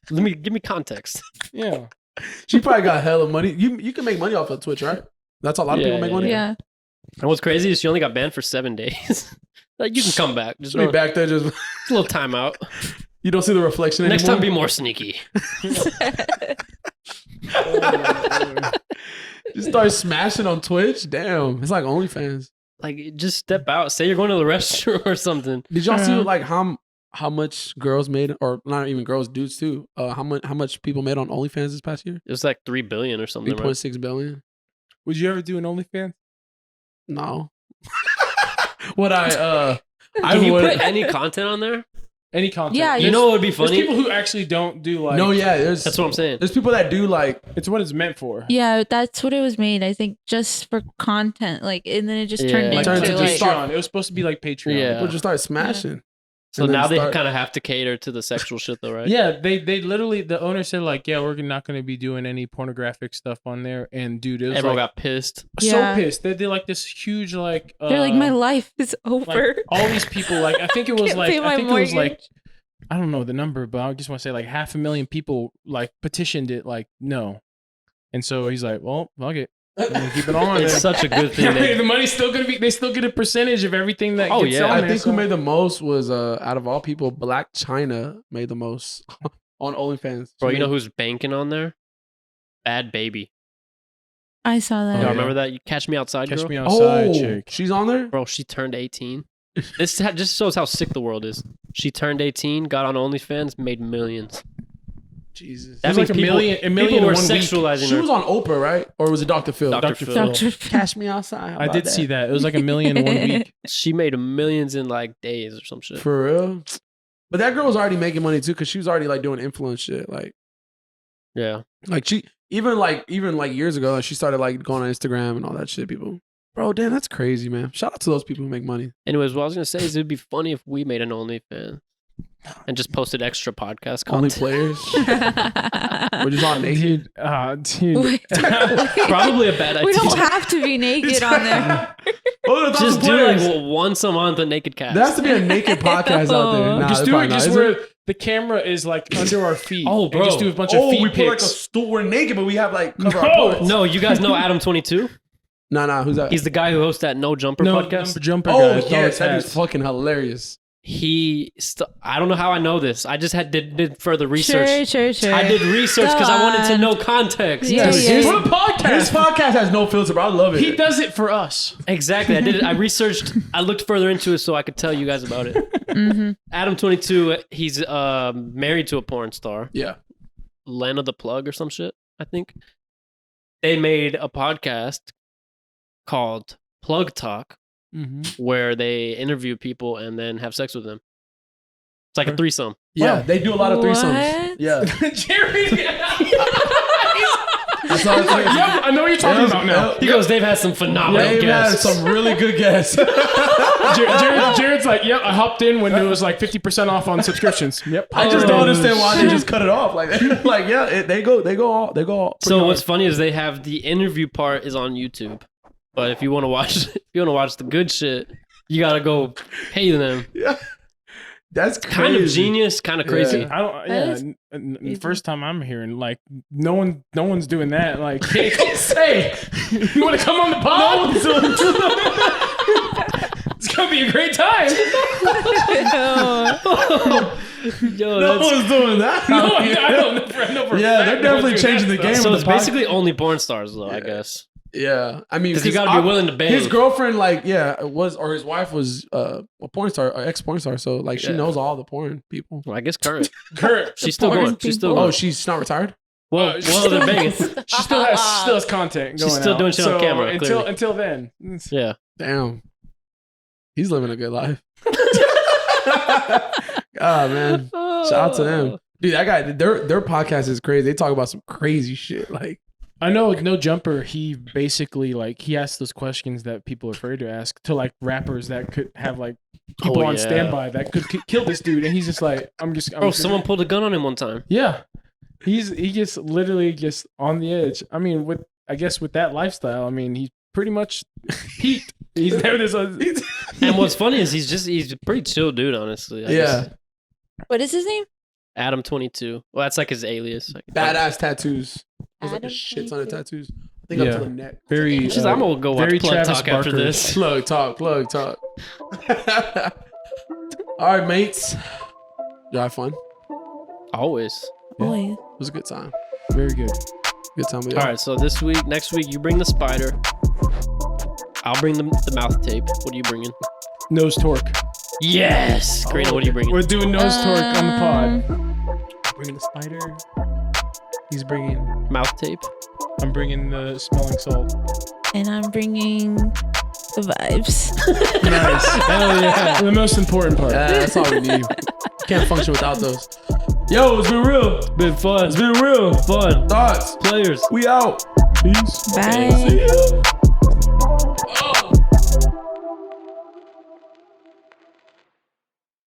B: give me context.
E: Yeah.
A: she probably got hella money. You can make money off of Twitch, right? That's how a lot of
B: Yeah,
A: people make
B: yeah,
A: money.
C: Yeah.
B: And what's crazy is she only got banned for 7 days. Like you can come back. Just
A: Be
B: a
A: back there, just
B: little timeout.
A: you don't see the reflection
B: Next
A: anymore.
B: time, be more sneaky.
A: Just start smashing on Twitch. Damn, it's like OnlyFans.
B: Like just step out. Say you're going to the restroom or something.
A: Did y'all see like how much girls made, or not even girls, dudes too? How much people made on OnlyFans this past year?
B: It was like 3 billion or something. Right?
A: 3.6 billion.
E: Would you ever do an OnlyFans?
A: No. What I
B: Can you
A: would.
B: put any content on there?
E: Any content?
C: Yeah,
B: You know what would be
E: There's
B: funny?
E: people who actually don't do like.
A: No, yeah, there's
B: That's what I'm saying.
A: there's people that do like
E: It's what it's meant for.
C: Yeah, that's what it was made. I think just for content, like, and then it just turned
B: Yeah.
C: into
A: Turned
E: Like
A: into
C: like,
A: just
E: Patreon. It was supposed to be like Patreon.
B: Yeah.
A: people just start smashing.
B: So
A: And then
B: now they
A: start-
B: kind of have to cater to the sexual shit, though, right?
E: Yeah, they literally, the owner said like, yeah, we're not going to be doing any pornographic stuff on there. And dude, it was
B: Everyone
E: like,
B: got pissed.
E: so
C: Yeah.
E: pissed. They did like this huge like.
C: they're like, my life is over.
E: like all these people. Like I think it was
C: Can't
E: like
C: pay my
E: I think it was like
C: mortgage.
E: I don't know the number, but I just want to say like 500,000 people like petitioned it. Like no, and so he's like, well, fuck it, I'm gonna keep it on.
B: It's
E: there.
B: such a good thing. That,
E: The money's still gonna be. They still get a percentage of everything that.
B: Oh,
E: gets
B: yeah.
E: on
A: I
E: there,
A: think
E: so-
A: who made the most was out of all people, Black China made the most on OnlyFans.
B: bro,
A: She
B: you know
A: made-
B: who's banking on there? Bad Baby.
C: I saw that.
B: Y'all
E: yeah.
B: remember that? You Catch Me Outside,
E: Catch
B: girl?
E: me outside,
A: Oh,
E: chick.
A: she's on there.
B: Bro, she turned 18. This just shows how sick the world is. She turned 18, got on OnlyFans, made millions.
A: Jesus.
B: That
E: was
B: means
E: like a
B: people,
E: million
B: people
E: in
B: were
E: 1 week.
B: sexualizing
A: She
B: her.
A: was on Oprah, right? Or was it Dr. Phil?
B: Dr. Phil.
C: Dr.
A: Cash me outside. How
E: I
A: about
E: did see that. It was like a million in 1 week.
B: She made millions in like days or some shit.
A: For real. But that girl was already making money too, because she was already like doing influence shit.
B: Yeah.
A: Like she even like years ago, she started like going on Instagram and all that shit. People, bro, damn, that's crazy, man. Shout out to those people who make money.
B: Anyways, what I was gonna say is it'd be funny if we made an OnlyFans and just posted extra podcast
A: Only
B: content.
A: players. We're just all naked.
E: Dude.
C: Wait,
B: Probably a bad idea.
C: we don't have to be naked on there.
A: Oh, that's
B: Just
A: the
B: do like
A: players.
B: once a month a naked cast.
A: There has to be a naked podcast out there.
C: No.
A: Nah,
E: Just
A: that's
E: do
A: probably
E: it
A: not.
E: just
A: Is
E: where
A: it?
E: the camera is like under our feet.
B: Oh,
E: And
B: bro.
E: just do a bunch of feet
A: we put like a
E: pics.
A: stool. We're naked, but we have like cover our
E: No.
A: parts.
B: No, you guys know Adam 22?
A: Nah, who's that?
B: He's the guy who hosts that No Jumper
E: No,
B: podcast.
E: jumper
A: Oh
E: guys.
A: yes, that
E: hats.
A: is fucking hilarious.
B: I don't know how I know this. I just did further research.
C: Sure.
B: I did research because I wanted to
C: Go
B: know
C: on.
B: context.
C: Yeah,
A: Dude,
C: yeah.
A: his-
E: For a podcast.
A: His podcast has no filter, bro. I love it.
E: He does it for us.
B: Exactly. I did it. I researched. I looked further into it so I could tell you guys about it.
C: Mm-hmm.
B: Adam 22. He's married to a porn star,
A: Yeah.
B: Lana the Plug or some shit. I think they made a podcast called Plug Talk where they interview people and then have sex with them. It's like a threesome.
A: Yeah, they do a lot of threesomes.
C: What?
A: Yeah.
E: Jerry.
A: That's all it's like.
E: Yep, I know what you're talking about now.
B: He goes, they've had some phenomenal
A: They've had
B: guests.
A: some really good guests.
E: Jared's like, yep, I hopped in when it was like 50% off on subscriptions. Yep.
A: I just don't understand why they just cut it off like that. Like, yeah, they go all. pretty
B: So
A: hard.
B: what's funny is they have the interview part is on YouTube, but if you want to watch the good shit, you gotta go pay them.
A: Yeah. That's crazy.
B: Kind of genius, kind of crazy.
A: Yeah.
E: I don't.
C: That
E: Yeah,
C: is crazy.
E: first time I'm hearing like no one's doing that. Like, hey, you want to come on the pod? It's gonna be a great time.
B: Yo,
A: No
B: that's,
A: one's doing that.
E: No, I don't know. I know for a
A: Yeah,
E: fact
A: they're
E: no
A: definitely
E: one's doing
A: changing
E: that
A: the game.
E: stuff.
B: so
A: with
B: it's
A: the pod-
B: basically only porn stars though, I guess.
A: Yeah, I mean,
B: 'Cause you gotta be willing to bang.
A: His girlfriend, like, or his wife was a porn star, or ex porn star. So, like, she
B: Yeah.
A: knows all the porn people.
B: Well, I guess current.
E: Kurt,
B: She's still
C: porn
B: going. She's still
C: people.
A: Oh,
B: going.
A: she's not retired.
B: Well,
E: she's
B: well, they're banging.
E: she still has content going.
B: She's still
E: out.
B: doing shit on
E: So
B: camera, clearly.
E: Until then,
B: Yeah.
A: Damn, he's living a good life. God, man, shout out to them, dude. That guy, their podcast is crazy. They talk about some crazy shit. Like,
E: I know with No Jumper, he basically like he asked those questions that people are afraid to ask to like rappers that could have like people
B: Oh,
E: on
B: yeah.
E: standby that could kill this dude, and he's just like, I'm
B: Bro, someone pulled a gun on him one time.
E: Yeah, he gets literally just on the edge. I mean, with that lifestyle, I mean, he's pretty much peaked. He's there.
B: And what's funny is he's a pretty chill dude, honestly.
A: Yeah.
C: What is his name?
B: Adam 22. Well, that's like his alias.
A: Badass tattoos. There's like a
C: Adam
A: shit ton of
C: 22.
A: tattoos. I think
E: Yeah.
A: up to the neck.
E: very.
B: She's like, I'm gonna go watch
E: very
B: Plug
E: Travis
B: Talk after
E: Barker.
B: this.
A: Plug talk. All right, mates. You have fun? It
B: Always.
C: Boy.
A: was a good time.
E: Very good.
A: Good time with
B: All
A: y'all.
B: right, so next week, you bring the spider. I'll bring the mouth tape. What are you bringing?
E: Nose torque.
B: Yes. Karina, what are you bringing?
E: We're doing nose torque on the pod.
A: Bringing the spider. He's bringing.
B: Mouth tape.
E: I'm bringing the smelling salt.
C: And I'm bringing the vibes.
E: Nice. Hell yeah. The most important part.
A: Yeah, that's all we need. Can't function without those.
E: Yo, it's been real.
B: Been fun.
E: It's been real.
B: Fun.
A: Thoughts.
B: Players.
A: We out.
E: Peace.
C: Bye.
A: See ya.